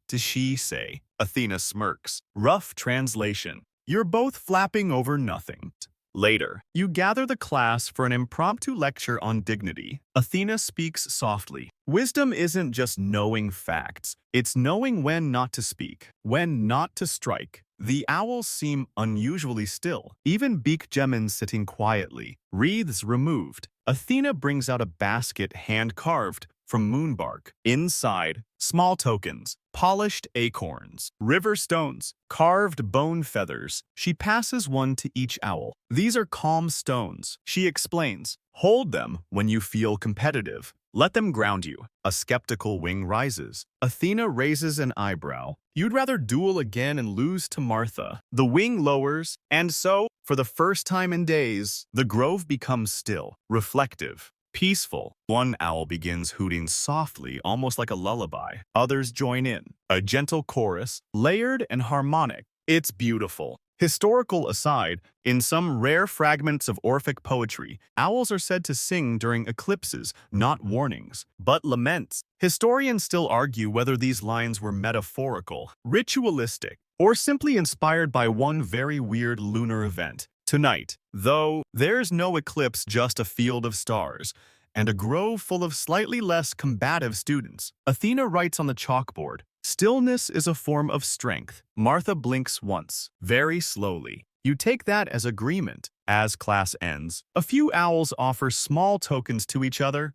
Does she say? Athena smirks. Rough translation. You're both flapping over nothing. Later, you gather the class for an impromptu lecture on dignity. Athena speaks softly. Wisdom isn't just knowing facts. It's knowing when not to speak, when not to strike. The owls seem unusually still, even Beak Jamin sitting quietly, wreaths removed. Athena brings out a basket hand-carved from moonbark. Inside, small tokens, polished acorns, river stones, carved bone feathers. She passes one to each owl. These are calm stones, she explains. Hold them when you feel competitive. Let them ground you. A skeptical wing rises. Athena raises an eyebrow. You'd rather duel again and lose to Martha. The wing lowers, and so, for the first time in days, the grove becomes still, reflective, peaceful. One owl begins hooting softly, almost like a lullaby. Others join in. A gentle chorus, layered and harmonic. It's beautiful. Historical aside, in some rare fragments of Orphic poetry, owls are said to sing during eclipses, not warnings, but laments. Historians still argue whether these lines were metaphorical, ritualistic, or simply inspired by one very weird lunar event. Tonight, though, there's no eclipse, just a field of stars, and a grove full of slightly less combative students. Athena writes on the chalkboard, "Stillness is a form of strength." Martha blinks once, very slowly. You take that as agreement. As class ends, a few owls offer small tokens to each other.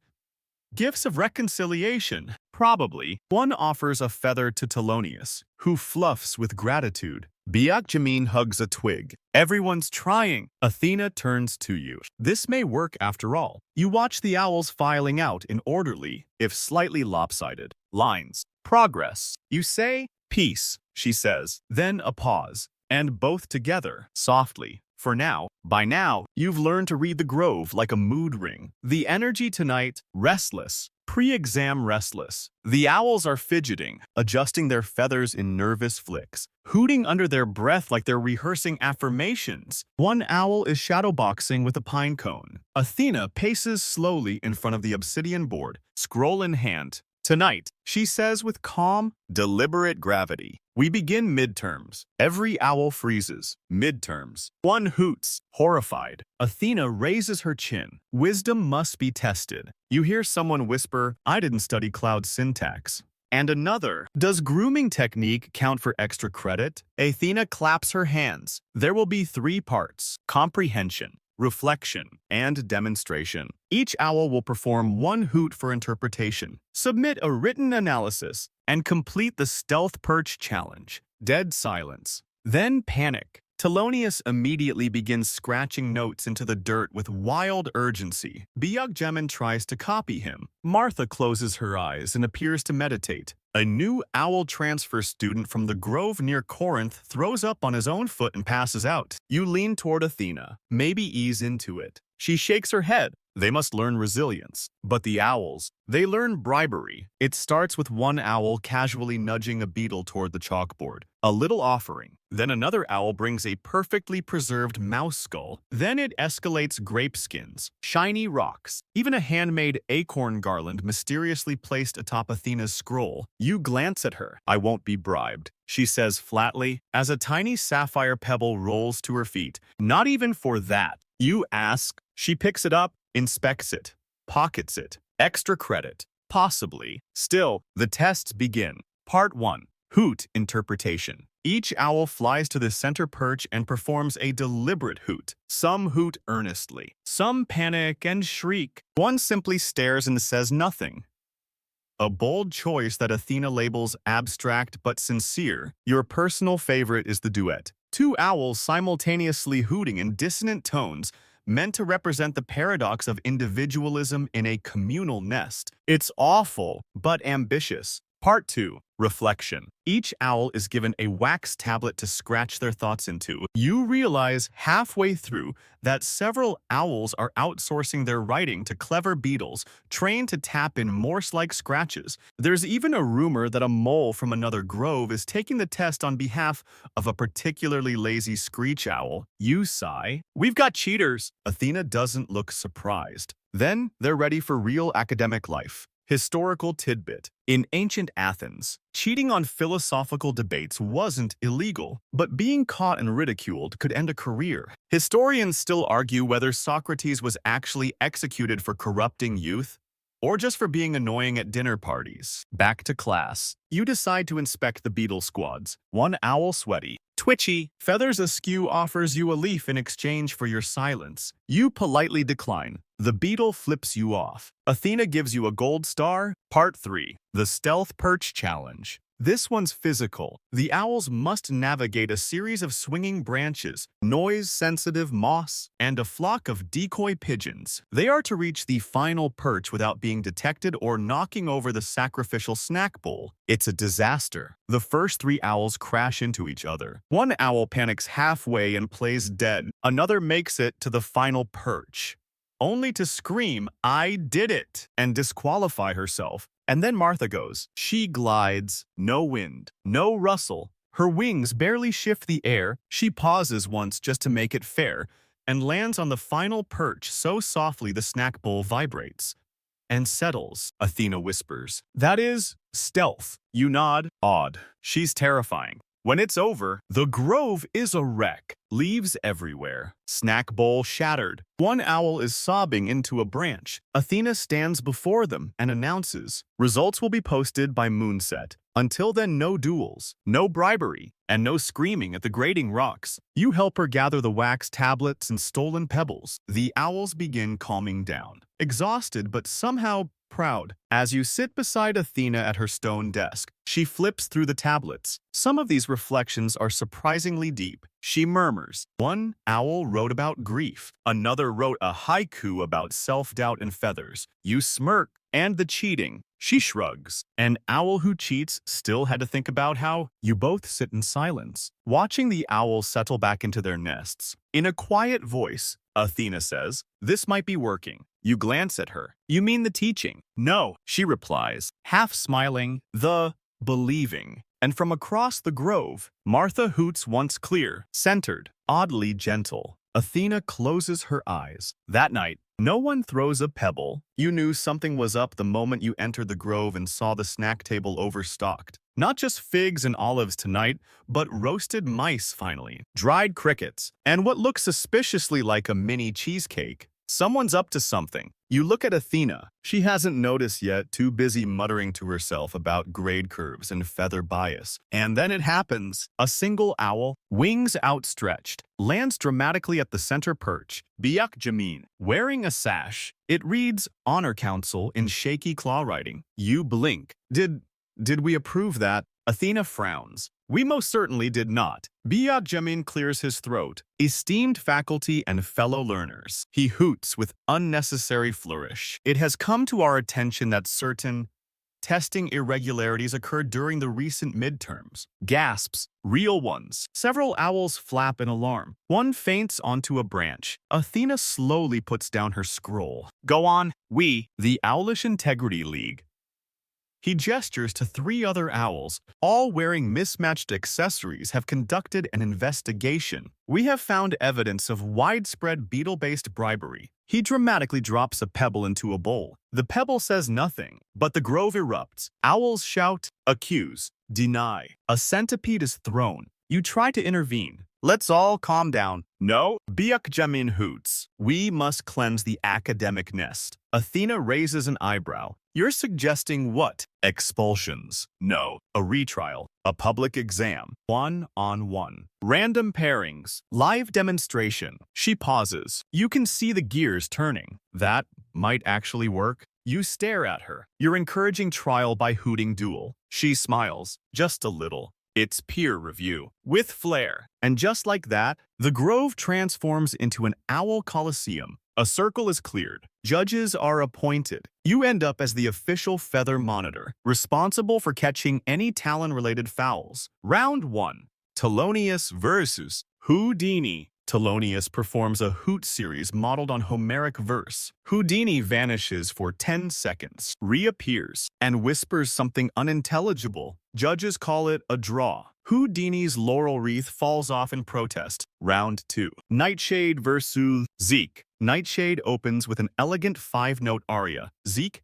Gifts of reconciliation, probably. One offers a feather to Telonius, who fluffs with gratitude. Biak Jamin hugs a twig. Everyone's trying. Athena turns to you. This may work after all. You watch the owls filing out in orderly, if slightly lopsided, lines. Progress. You say, peace, she says. Then a pause. And both together, softly. For now, by now, you've learned to read the grove like a mood ring. The energy tonight, restless. Pre-exam restless. The owls are fidgeting, adjusting their feathers in nervous flicks, hooting under their breath like they're rehearsing affirmations. One owl is shadowboxing with a pine cone. Athena paces slowly in front of the obsidian board, scroll in hand. Tonight, she says with calm, deliberate gravity. We begin midterms. Every owl freezes. Midterms. One hoots, horrified. Athena raises her chin. Wisdom must be tested. You hear someone whisper, I didn't study cloud syntax. And another, does grooming technique count for extra credit? Athena claps her hands. There will be 3 parts: comprehension, reflection, and demonstration. Each owl will perform 1 hoot for interpretation, submit a written analysis, and complete the stealth perch challenge. Dead silence. Then panic. Thelonious immediately begins scratching notes into the dirt with wild urgency. Beyuggemin tries to copy him. Martha closes her eyes and appears to meditate. A new owl transfer student from the grove near Corinth throws up on his own foot and passes out. You lean toward Athena. Maybe ease into it. She shakes her head. They must learn resilience. But the owls, they learn bribery. It starts with one owl casually nudging a beetle toward the chalkboard. A little offering. Then another owl brings a perfectly preserved mouse skull. Then it escalates grape skins, shiny rocks, even a handmade acorn garland mysteriously placed atop Athena's scroll. You glance at her. I won't be bribed, she says flatly, as a tiny sapphire pebble rolls to her feet. Not even for that. You ask. She picks it up, inspects it, pockets it. Extra credit. Possibly. Still, the tests begin. Part 1. Hoot interpretation. Each owl flies to the center perch and performs a deliberate hoot. Some hoot earnestly. Some panic and shriek. One simply stares and says nothing. A bold choice that Athena labels abstract but sincere. Your personal favorite is the duet. 2 owls simultaneously hooting in dissonant tones, meant to represent the paradox of individualism in a communal nest. It's awful, but ambitious. Part 2. Reflection. Each owl is given a wax tablet to scratch their thoughts into. You realize halfway through that several owls are outsourcing their writing to clever beetles, trained to tap in Morse-like scratches. There's even a rumor that a mole from another grove is taking the test on behalf of a particularly lazy screech owl. You sigh. We've got cheaters. Athena doesn't look surprised. Then they're ready for real academic life. Historical tidbit. In ancient Athens, cheating on philosophical debates wasn't illegal, but being caught and ridiculed could end a career. Historians still argue whether Socrates was actually executed for corrupting youth or just for being annoying at dinner parties. Back to class. You decide to inspect the beetle squads. One owl sweaty, twitchy, feathers askew offers you a leaf in exchange for your silence. You politely decline. The beetle flips you off. Athena gives you a gold star. Part 3. The Stealth Perch Challenge. This one's physical. The owls must navigate a series of swinging branches, noise-sensitive moss, and a flock of decoy pigeons. They are to reach the final perch without being detected or knocking over the sacrificial snack bowl. It's a disaster. The first 3 owls crash into each other. One owl panics halfway and plays dead. Another makes it to the final perch, only to scream, "I did it!" and disqualify herself. And then Martha goes. She glides. No wind. No rustle. Her wings barely shift the air. She pauses once just to make it fair and lands on the final perch so softly the snack bowl vibrates and settles. Athena whispers. That is stealth. You nod. Odd. She's terrifying. When it's over, the grove is a wreck. Leaves everywhere. Snack bowl shattered. One owl is sobbing into a branch. Athena stands before them and announces, results will be posted by moonset. Until then, no duels, no bribery, and no screaming at the grating rocks. You help her gather the wax tablets and stolen pebbles. The owls begin calming down, exhausted but somehow proud. As you sit beside Athena at her stone desk, she flips through the tablets. Some of these reflections are surprisingly deep. She murmurs. One owl wrote about grief. Another wrote a haiku about self-doubt and feathers. You smirk. And the cheating. She shrugs. An owl who cheats still had to think about how. You both sit in silence, watching the owls settle back into their nests. In a quiet voice, Athena says, this might be working. You glance at her. You mean the teaching? No, she replies, half smiling, the believing. And from across the grove, Martha hoots once clear, centered, oddly gentle. Athena closes her eyes. That night, No one throws a pebble. You knew something was up the moment you entered the grove and saw the snack table overstocked. Not just figs and olives tonight, but roasted mice finally, dried crickets, and what looks suspiciously like a mini cheesecake. Someone's up to something. You look at Athena. She hasn't noticed yet, too busy muttering to herself about grade curves and feather bias. And then it happens. A single owl, wings outstretched, lands dramatically at the center perch, Biak Jamin, wearing a sash. It reads, Honor Council in shaky claw writing. You blink. Did we approve that? Athena frowns. We most certainly did not. Biak Jamin clears his throat. Esteemed faculty and fellow learners. He hoots with unnecessary flourish. It has come to our attention that certain testing irregularities occurred during the recent midterms. Gasps, real ones. Several owls flap in alarm. One faints onto a branch. Athena slowly puts down her scroll. Go on, we, the Owlish Integrity League. He gestures to three other owls, all wearing mismatched accessories, have conducted an investigation. We have found evidence of widespread beetle-based bribery. He dramatically drops a pebble into a bowl. The pebble says nothing, but the grove erupts. Owls shout, accuse, deny. A centipede is thrown. You try to intervene. Let's all calm down. No, Biak Jamin hoots. We must cleanse the academic nest. Athena raises an eyebrow. You're suggesting what? Expulsions. No. A retrial. A public exam. One-on-one. Random pairings. Live demonstration. She pauses. You can see the gears turning. That might actually work. You stare at her. You're encouraging trial by hooting duel. She smiles. Just a little. It's peer review. With flair. And just like that, the grove transforms into an owl coliseum. A circle is cleared. Judges are appointed. You end up as the official feather monitor, responsible for catching any talon-related fouls. Round 1. Telonius versus Houdini. Telonius performs a hoot series modeled on Homeric verse. Houdini vanishes for 10 seconds, reappears, and whispers something unintelligible. Judges call it a draw. Houdini's laurel wreath falls off in protest. Round 2. Nightshade versus Zeke. Nightshade opens with an elegant 5-note aria. Zeke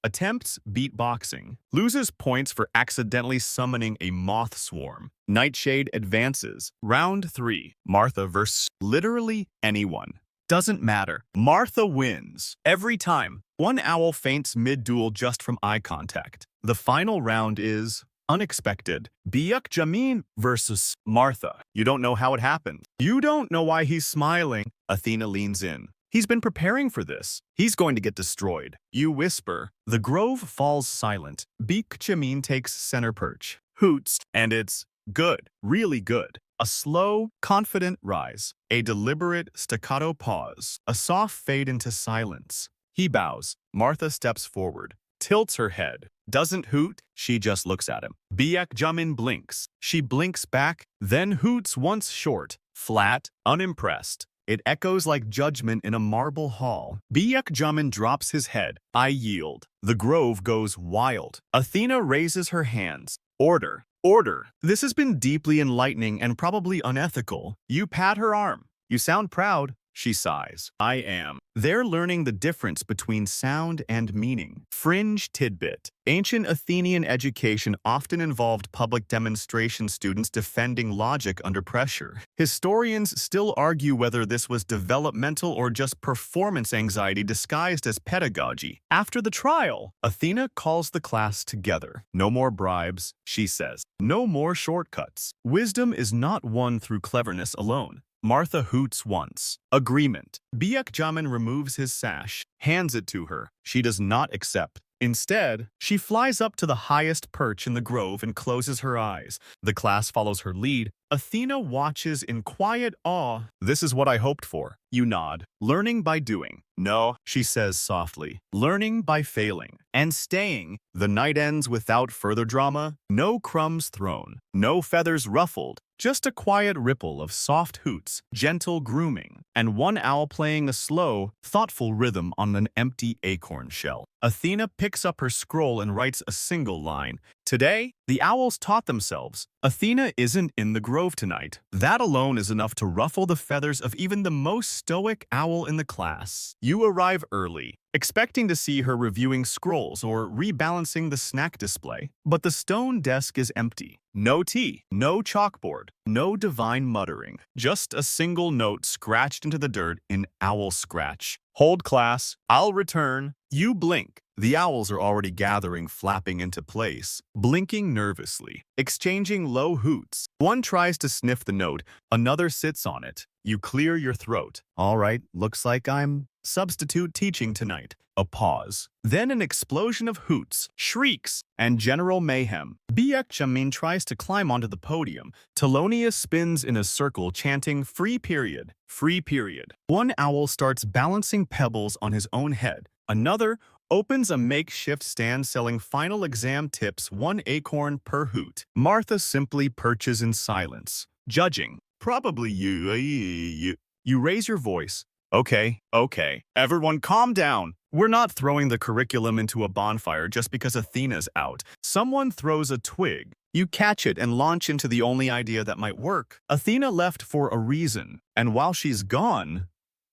attempts beatboxing, loses points for accidentally summoning a moth swarm. Nightshade advances. Round 3. Martha versus literally anyone. Doesn't matter. Martha wins. Every time. One owl faints mid-duel just from eye contact. The final round is unexpected. Biak Jamin versus Martha. You don't know how it happened. You don't know why he's smiling. Athena leans in. He's been preparing for this. He's going to get destroyed. You whisper. The grove falls silent. Biak Jamin takes center perch. Hoots. And it's good. Really good. A slow, confident rise. A deliberate, staccato pause. A soft fade into silence. He bows. Martha steps forward. Tilts her head. Doesn't hoot. She just looks at him. Biak Jamin blinks. She blinks back, then hoots once short. Flat, unimpressed. It echoes like judgment in a marble hall. Biak Jamin drops his head. I yield. The grove goes wild. Athena raises her hands. Order. Order. This has been deeply enlightening and probably unethical. You pat her arm. You sound proud. She sighs. I am. They're learning the difference between sound and meaning. Fringe tidbit. Ancient Athenian education often involved public demonstration students defending logic under pressure. Historians still argue whether this was developmental or just performance anxiety disguised as pedagogy. After the trial, Athena calls the class together. No more bribes, she says. No more shortcuts. Wisdom is not won through cleverness alone. Martha hoots once. Agreement. Biak Jamin removes his sash, hands it to her. She does not accept. Instead, she flies up to the highest perch in the grove and closes her eyes. The class follows her lead. Athena watches in quiet awe. This is what I hoped for. You nod. Learning by doing. No, she says softly. Learning by failing. And staying. The night ends without further drama. No crumbs thrown. No feathers ruffled. Just a quiet ripple of soft hoots, gentle grooming, and one owl playing a slow, thoughtful rhythm on an empty acorn shell. Athena picks up her scroll and writes a single line. Today, the owls taught themselves, Athena isn't in the grove tonight. That alone is enough to ruffle the feathers of even the most stoic owl in the class. You arrive early, expecting to see her reviewing scrolls or rebalancing the snack display. But the stone desk is empty. No tea, no chalkboard, no divine muttering. Just a single note scratched into the dirt in owl scratch. Hold class, I'll return. You blink. The owls are already gathering, flapping into place, blinking nervously, exchanging low hoots. One tries to sniff the note, another sits on it. You clear your throat. All right, looks like I'm substitute teaching tonight. A pause. Then an explosion of hoots, shrieks, and general mayhem. Biakjamin tries to climb onto the podium. Telonia spins in a circle chanting, free period, free period. One owl starts balancing pebbles on his own head. Another opens a makeshift stand selling final exam tips, 1 acorn per hoot. Martha simply perches in silence, judging. Probably you. You raise your voice. Okay. Everyone calm down. We're not throwing the curriculum into a bonfire just because Athena's out. Someone throws a twig. You catch it and launch into the only idea that might work. Athena left for a reason, and while she's gone,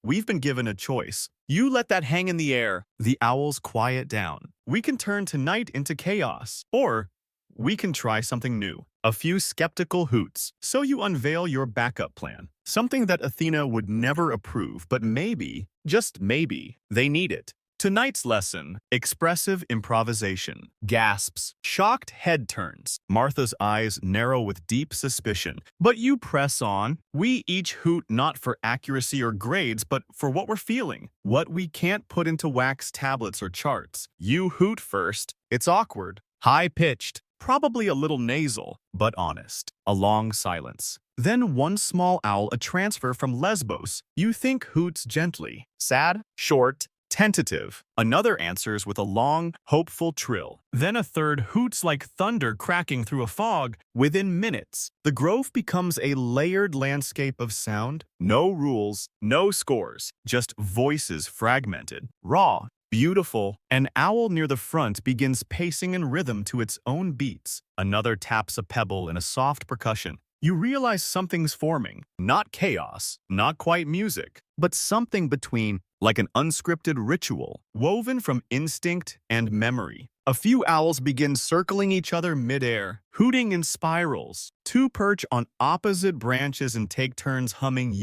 we've been given a choice. You let that hang in the air. The owls quiet down. We can turn tonight into chaos, or we can try something new. A few skeptical hoots. So you unveil your backup plan. Something that Athena would never approve, but maybe, just maybe, they need it. Tonight's lesson, expressive improvisation. Gasps, shocked head turns. Martha's eyes narrow with deep suspicion. But you press on. We each hoot not for accuracy or grades, but for what we're feeling. What we can't put into wax tablets or charts. You hoot first. It's awkward, high-pitched, probably a little nasal, but honest. A long silence. Then one small owl, a transfer from Lesbos. You think hoots gently. Sad, short, tentative. Another answers with a long, hopeful trill. Then a third hoots like thunder cracking through a fog. Within minutes, the grove becomes a layered landscape of sound. No rules, no scores, just voices fragmented, raw, beautiful. An owl near the front begins pacing in rhythm to its own beats. Another taps a pebble in a soft percussion. You realize something's forming. Not chaos, not quite music, but something between, like an unscripted ritual, woven from instinct and memory. A few owls begin circling each other midair, hooting in spirals. Two perch on opposite branches and take turns humming,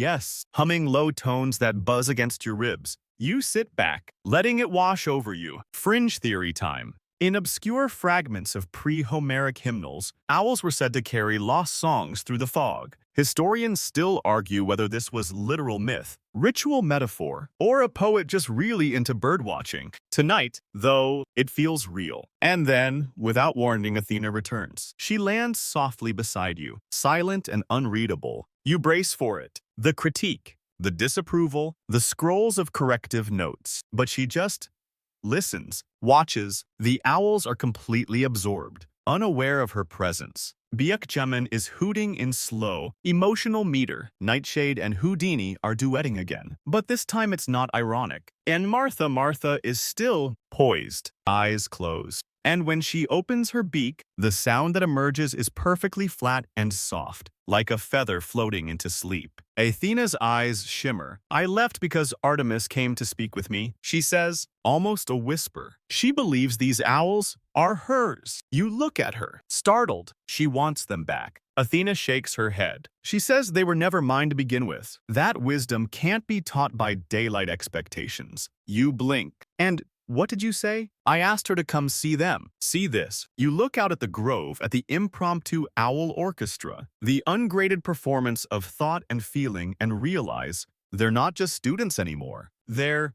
humming low tones that buzz against your ribs. You sit back, letting it wash over you. Fringe theory time. In obscure fragments of pre-Homeric hymnals, owls were said to carry lost songs through the fog. Historians still argue whether this was literal myth, ritual metaphor, or a poet just really into birdwatching. Tonight, though, it feels real. And then, without warning, Athena returns. She lands softly beside you, silent and unreadable. You brace for it. The critique, the disapproval, the scrolls of corrective notes. But she just listens, watches. The owls are completely absorbed, unaware of her presence. Biakjamin is hooting in slow, emotional meter. Nightshade and Houdini are duetting again. But this time it's not ironic. And Martha is still poised, eyes closed. And when she opens her beak, the sound that emerges is perfectly flat and soft, like a feather floating into sleep. Athena's eyes shimmer. I left because Artemis came to speak with me, she says, almost a whisper. She believes these owls are hers. You look at her, startled. She wants them back. Athena shakes her head. She says they were never mine to begin with. That wisdom can't be taught by daylight expectations. You blink. And what did you say? I asked her to come see them. See this. You look out at the grove, at the impromptu owl orchestra, the ungraded performance of thought and feeling, and realize they're not just students anymore. They're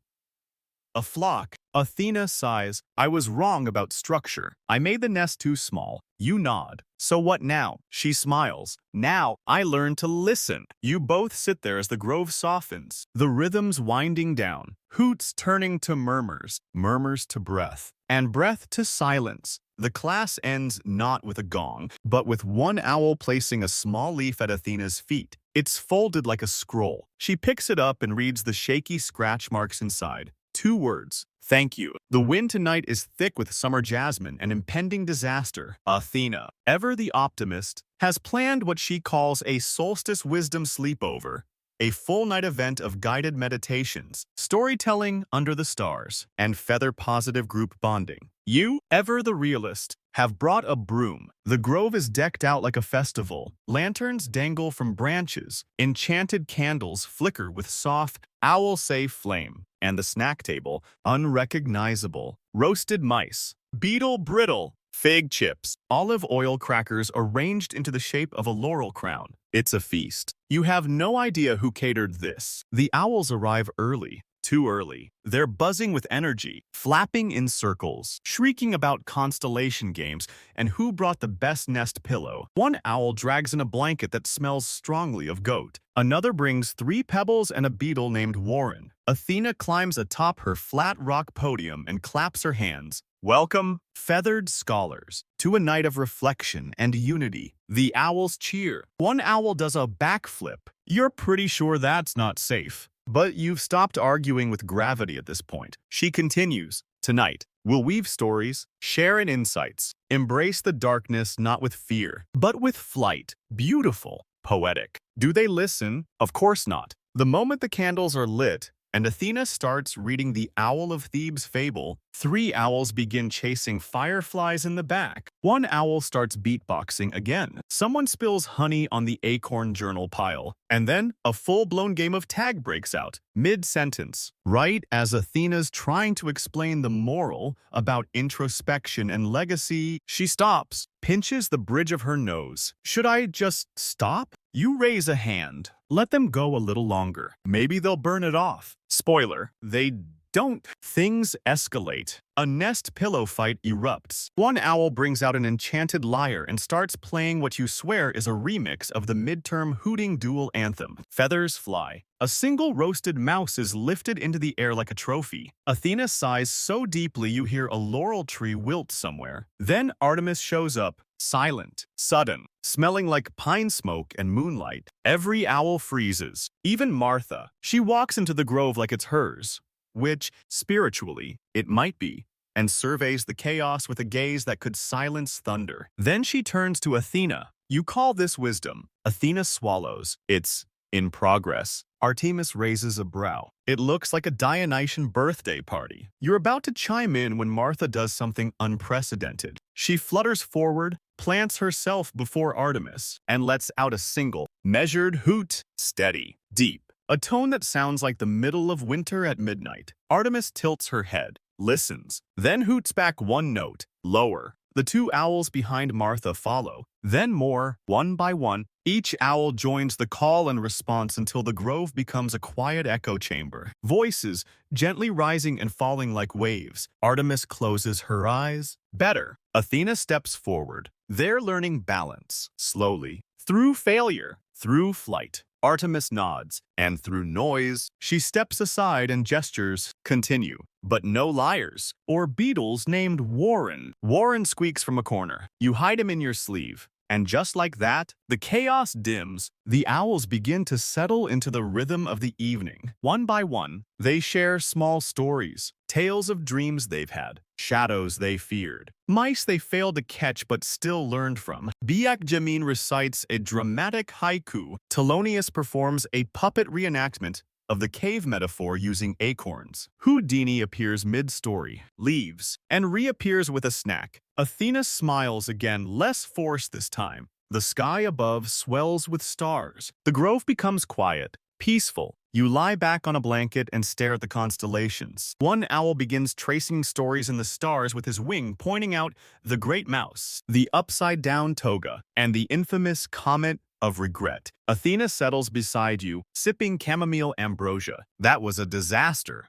a flock. Athena sighs. I was wrong about structure. I made the nest too small. You nod. So what now? She smiles. Now I learn to listen. You both sit there as the grove softens, the rhythms winding down, hoots turning to murmurs, murmurs to breath, and breath to silence. The class ends not with a gong, but with one owl placing a small leaf at Athena's feet. It's folded like a scroll. She picks it up and reads the shaky scratch marks inside. 2 words, Thank you. The wind tonight is thick with summer jasmine and impending disaster. Athena, ever the optimist, has planned what she calls a solstice wisdom sleepover, a full-night event of guided meditations, storytelling under the stars, and feather-positive group bonding. You, ever the realist, have brought a broom. The grove is decked out like a festival. Lanterns dangle from branches. Enchanted candles flicker with soft, owl-safe flame. And the snack table, unrecognizable. Roasted mice, beetle brittle, fig chips, olive oil crackers arranged into the shape of a laurel crown. It's a feast. You have no idea who catered this. The owls arrive early. Too early. They're buzzing with energy, flapping in circles, shrieking about constellation games, and who brought the best nest pillow. One owl drags in a blanket that smells strongly of goat. Another brings 3 pebbles and a beetle named Warren. Athena climbs atop her flat rock podium and claps her hands. Welcome, feathered scholars, to a night of reflection and unity. The owls cheer. One owl does a backflip. You're pretty sure that's not safe. But you've stopped arguing with gravity at this point. She continues, tonight, we'll weave stories, share in insights, embrace the darkness not with fear, but with flight. Beautiful, poetic. Do they listen? Of course not. The moment the candles are lit, and Athena starts reading the Owl of Thebes fable, 3 owls begin chasing fireflies in the back. One owl starts beatboxing again. Someone spills honey on the acorn journal pile. And then a full-blown game of tag breaks out, mid-sentence. Right as Athena's trying to explain the moral about introspection and legacy, she stops, pinches the bridge of her nose. Should I just stop? You raise a hand. Let them go a little longer. Maybe they'll burn it off. Spoiler, they don't. Things escalate. A nest pillow fight erupts. One owl brings out an enchanted lyre and starts playing what you swear is a remix of the midterm hooting duel anthem. Feathers fly. A single roasted mouse is lifted into the air like a trophy. Athena sighs so deeply you hear a laurel tree wilt somewhere. Then Artemis shows up, silent, sudden, smelling like pine smoke and moonlight. Every owl freezes. Even Martha. She walks into the grove like it's hers, which, spiritually, it might be, and surveys the chaos with a gaze that could silence thunder. Then she turns to Athena. You call this wisdom. Athena swallows. It's in progress. Artemis raises a brow. It looks like a Dionysian birthday party. You're about to chime in when Martha does something unprecedented. She flutters forward, plants herself before Artemis, and lets out a single, measured hoot, steady, deep. A tone that sounds like the middle of winter at midnight. Artemis tilts her head, listens, then hoots back one note, lower. The 2 owls behind Martha follow. Then more, one by one, each owl joins the call and response until the grove becomes a quiet echo chamber. Voices gently rising and falling like waves. Artemis closes her eyes. Better. Athena steps forward. They're learning balance, slowly, through failure, through flight. Artemis nods, and through noise, she steps aside and gestures, continue. But no liars, or beetles named Warren. Warren squeaks from a corner. You hide him in your sleeve. And just like that, the chaos dims. The owls begin to settle into the rhythm of the evening. One by one, they share small stories, tales of dreams they've had, shadows they feared, mice they failed to catch but still learned from. Biak Jamin recites a dramatic haiku. Telonius performs a puppet reenactment of the cave metaphor using acorns. Houdini appears mid-story, leaves, and reappears with a snack. Athena smiles again, less forced this time. The sky above swells with stars. The grove becomes quiet, peaceful. You lie back on a blanket and stare at the constellations. One owl begins tracing stories in the stars with his wing, pointing out the great mouse, the upside-down toga, and the infamous comet of regret. Athena settles beside you, sipping chamomile ambrosia. That was a disaster.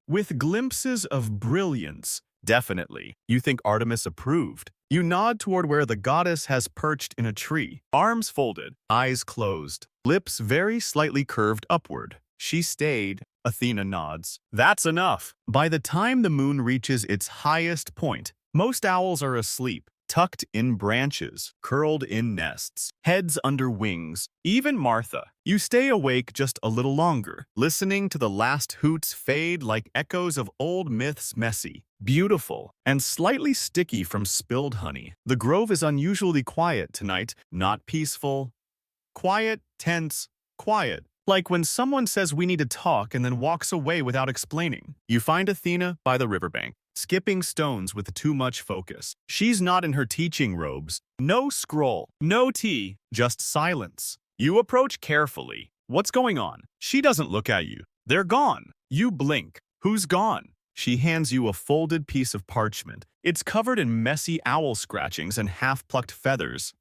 With glimpses of brilliance. Definitely. You think Artemis approved. You nod toward where the goddess has perched in a tree, arms folded, eyes closed, lips very slightly curved upward. She stayed. Athena nods. That's enough. By the time the moon reaches its highest point, most owls are asleep, tucked in branches, curled in nests, heads under wings. Even Martha. You stay awake just a little longer, listening to the last hoots fade like echoes of old myths, messy, beautiful, and slightly sticky from spilled honey. The grove is unusually quiet tonight, not peaceful. Quiet, tense, quiet. Like when someone says we need to talk and then walks away without explaining. You find Athena by the riverbank, skipping stones with too much focus. She's not in her teaching robes. No scroll, no tea, just silence. You approach carefully. What's going on? She doesn't look at you. They're gone. You blink. Who's gone? She hands you a folded piece of parchment. It's covered in messy owl scratchings and half-plucked feathers.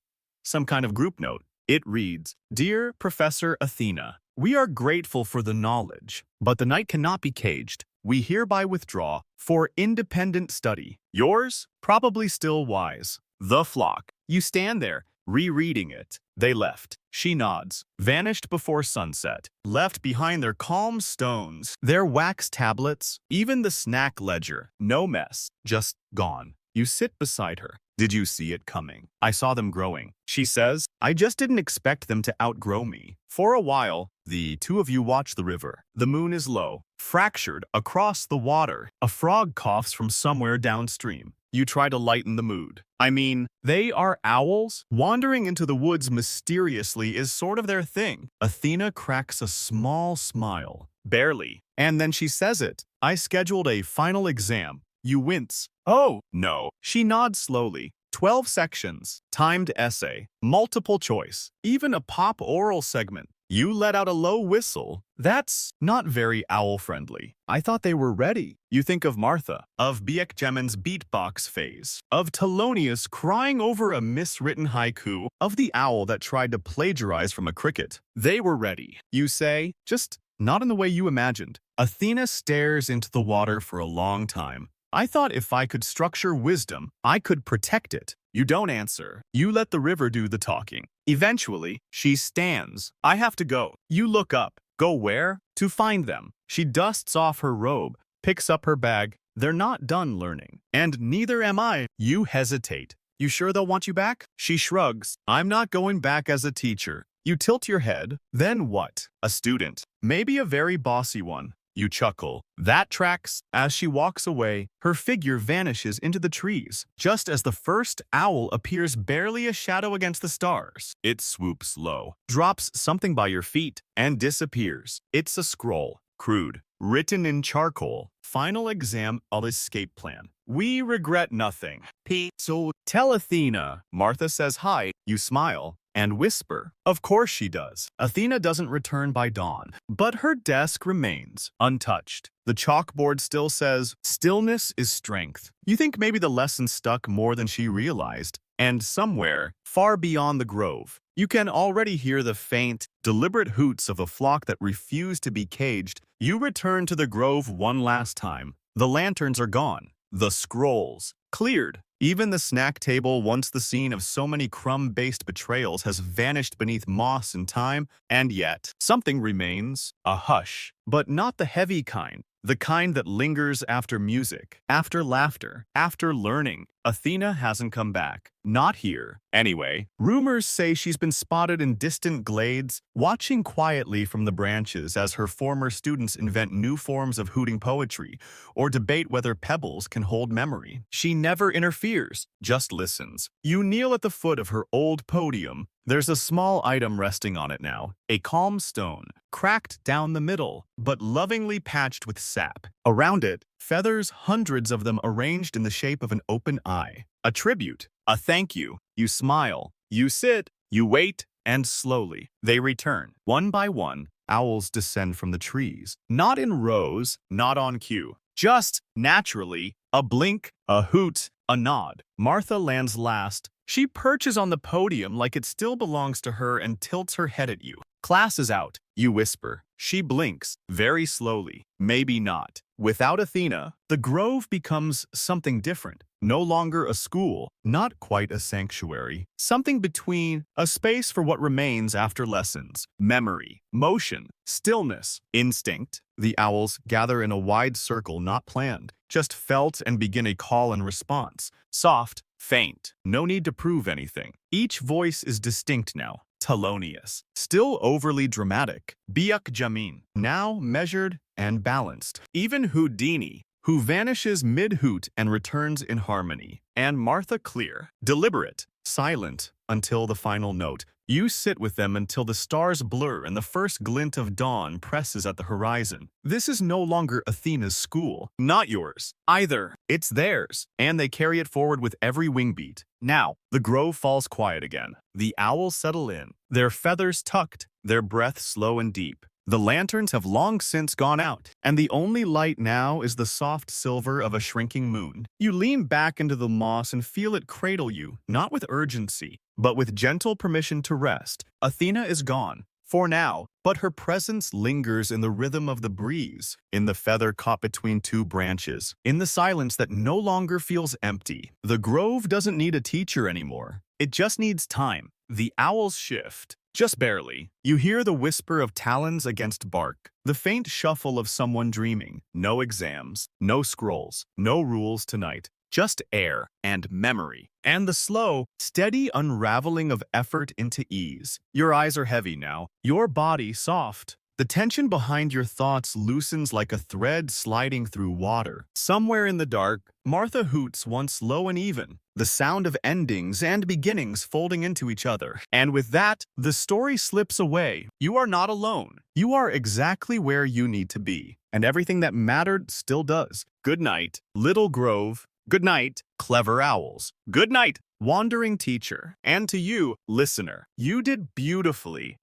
Some kind of group note. It reads, "Dear Professor Athena, we are grateful for the knowledge, but the night cannot be caged. We hereby withdraw for independent study. Yours, probably still wise, the flock." You stand there, rereading it. They left. She nods. Vanished before sunset. Left behind their calm stones, their wax tablets, even the snack ledger. No mess. Just gone. You sit beside her. Did you see it coming? I saw them growing. She says, I just didn't expect them to outgrow me. For a while, the two of you watch the river. The moon is low, fractured across the water. A frog coughs from somewhere downstream. You try to lighten the mood. I mean, they are owls. Wandering into the woods mysteriously is sort of their thing. Athena cracks a small smile. Barely. And then she says it. I scheduled a final exam. You wince. Oh, no. She nods slowly. 12 sections, timed essay, multiple choice, even a pop oral segment. You let out a low whistle. That's not very owl-friendly. I thought they were ready. You think of Martha, of Biekjemen's beatbox phase, of Telonius crying over a miswritten haiku, of the owl that tried to plagiarize from a cricket. They were ready. You say, just not in the way you imagined. Athena stares into the water for a long time. I thought if I could structure wisdom, I could protect it. You don't answer. You let the river do the talking. Eventually, she stands. I have to go. You look up. Go where? To find them. She dusts off her robe, picks up her bag. They're not done learning. And neither am I. You hesitate. You sure they'll want you back? She shrugs. I'm not going back as a teacher. You tilt your head. Then what? A student. Maybe a very bossy one. You chuckle. That tracks. As she walks away, her figure vanishes into the trees, just as the first owl appears barely a shadow against the stars. It swoops low, drops something by your feet, and disappears. It's a scroll, crude, written in charcoal. Final exam of escape plan. We regret nothing. So tell Athena. Martha says hi. You smile. And whisper. Of course she does. Athena doesn't return by dawn, but her desk remains untouched. The chalkboard still says, stillness is strength. You think maybe the lesson stuck more than she realized. And somewhere, far beyond the grove, you can already hear the faint, deliberate hoots of a flock that refused to be caged. You return to the grove one last time. The lanterns are gone. The scrolls cleared. Even the snack table, once the scene of so many crumb-based betrayals, has vanished beneath moss and time, and yet something remains, a hush, but not the heavy kind, the kind that lingers after music, after laughter, after learning. Athena hasn't come back. Not here. Anyway, rumors say she's been spotted in distant glades, watching quietly from the branches as her former students invent new forms of hooting poetry, or debate whether pebbles can hold memory. She never interferes, just listens. You kneel at the foot of her old podium. There's a small item resting on it now, a calm stone, cracked down the middle, but lovingly patched with sap. Around it, feathers, hundreds of them arranged in the shape of an open eye. A tribute, a thank you. You smile, you sit, you wait, and slowly, they return. One by one, owls descend from the trees. Not in rows, not on cue. Just, naturally, a blink, a hoot, a nod. Martha lands last. She perches on the podium like it still belongs to her and tilts her head at you. Class is out, you whisper. She blinks, very slowly. Maybe not. Without Athena, the grove becomes something different. No longer a school, not quite a sanctuary. Something between, a space for what remains after lessons. Memory, motion, stillness, instinct. The owls gather in a wide circle not planned, just felt and begin a call and response. Soft, Faint. No need to prove anything. Each voice is distinct now. Telonious. Still overly dramatic. Biak Jamin. Now measured and balanced. Even Houdini, who vanishes mid-hoot and returns in harmony. And Martha Clear. Deliberate. Silent until the final note. You sit with them until the stars blur and the first glint of dawn presses at the horizon. This is no longer Athena's school, not yours, either. It's theirs, and they carry it forward with every wing beat. Now, the grove falls quiet again. The owls settle in, their feathers tucked, their breath slow and deep. The lanterns have long since gone out, and the only light now is the soft silver of a shrinking moon. You lean back into the moss and feel it cradle you, not with urgency, but with gentle permission to rest. Athena is gone, for now, but her presence lingers in the rhythm of the breeze, in the feather caught between two branches, in the silence that no longer feels empty. The grove doesn't need a teacher anymore. It just needs time. The owls shift. Just barely. You hear the whisper of talons against bark, the faint shuffle of someone dreaming. No exams, no scrolls, no rules tonight. Just air and memory. And the slow, steady unraveling of effort into ease. Your eyes are heavy now, your body soft. The tension behind your thoughts loosens like a thread sliding through water. Somewhere in the dark, Martha hoots once low and even, the sound of endings and beginnings folding into each other. And with that, the story slips away. You are not alone. You are exactly where you need to be. And everything that mattered still does. Good night, Little Grove. Good night, clever owls. Good night, wandering teacher. And to you, listener, you did beautifully.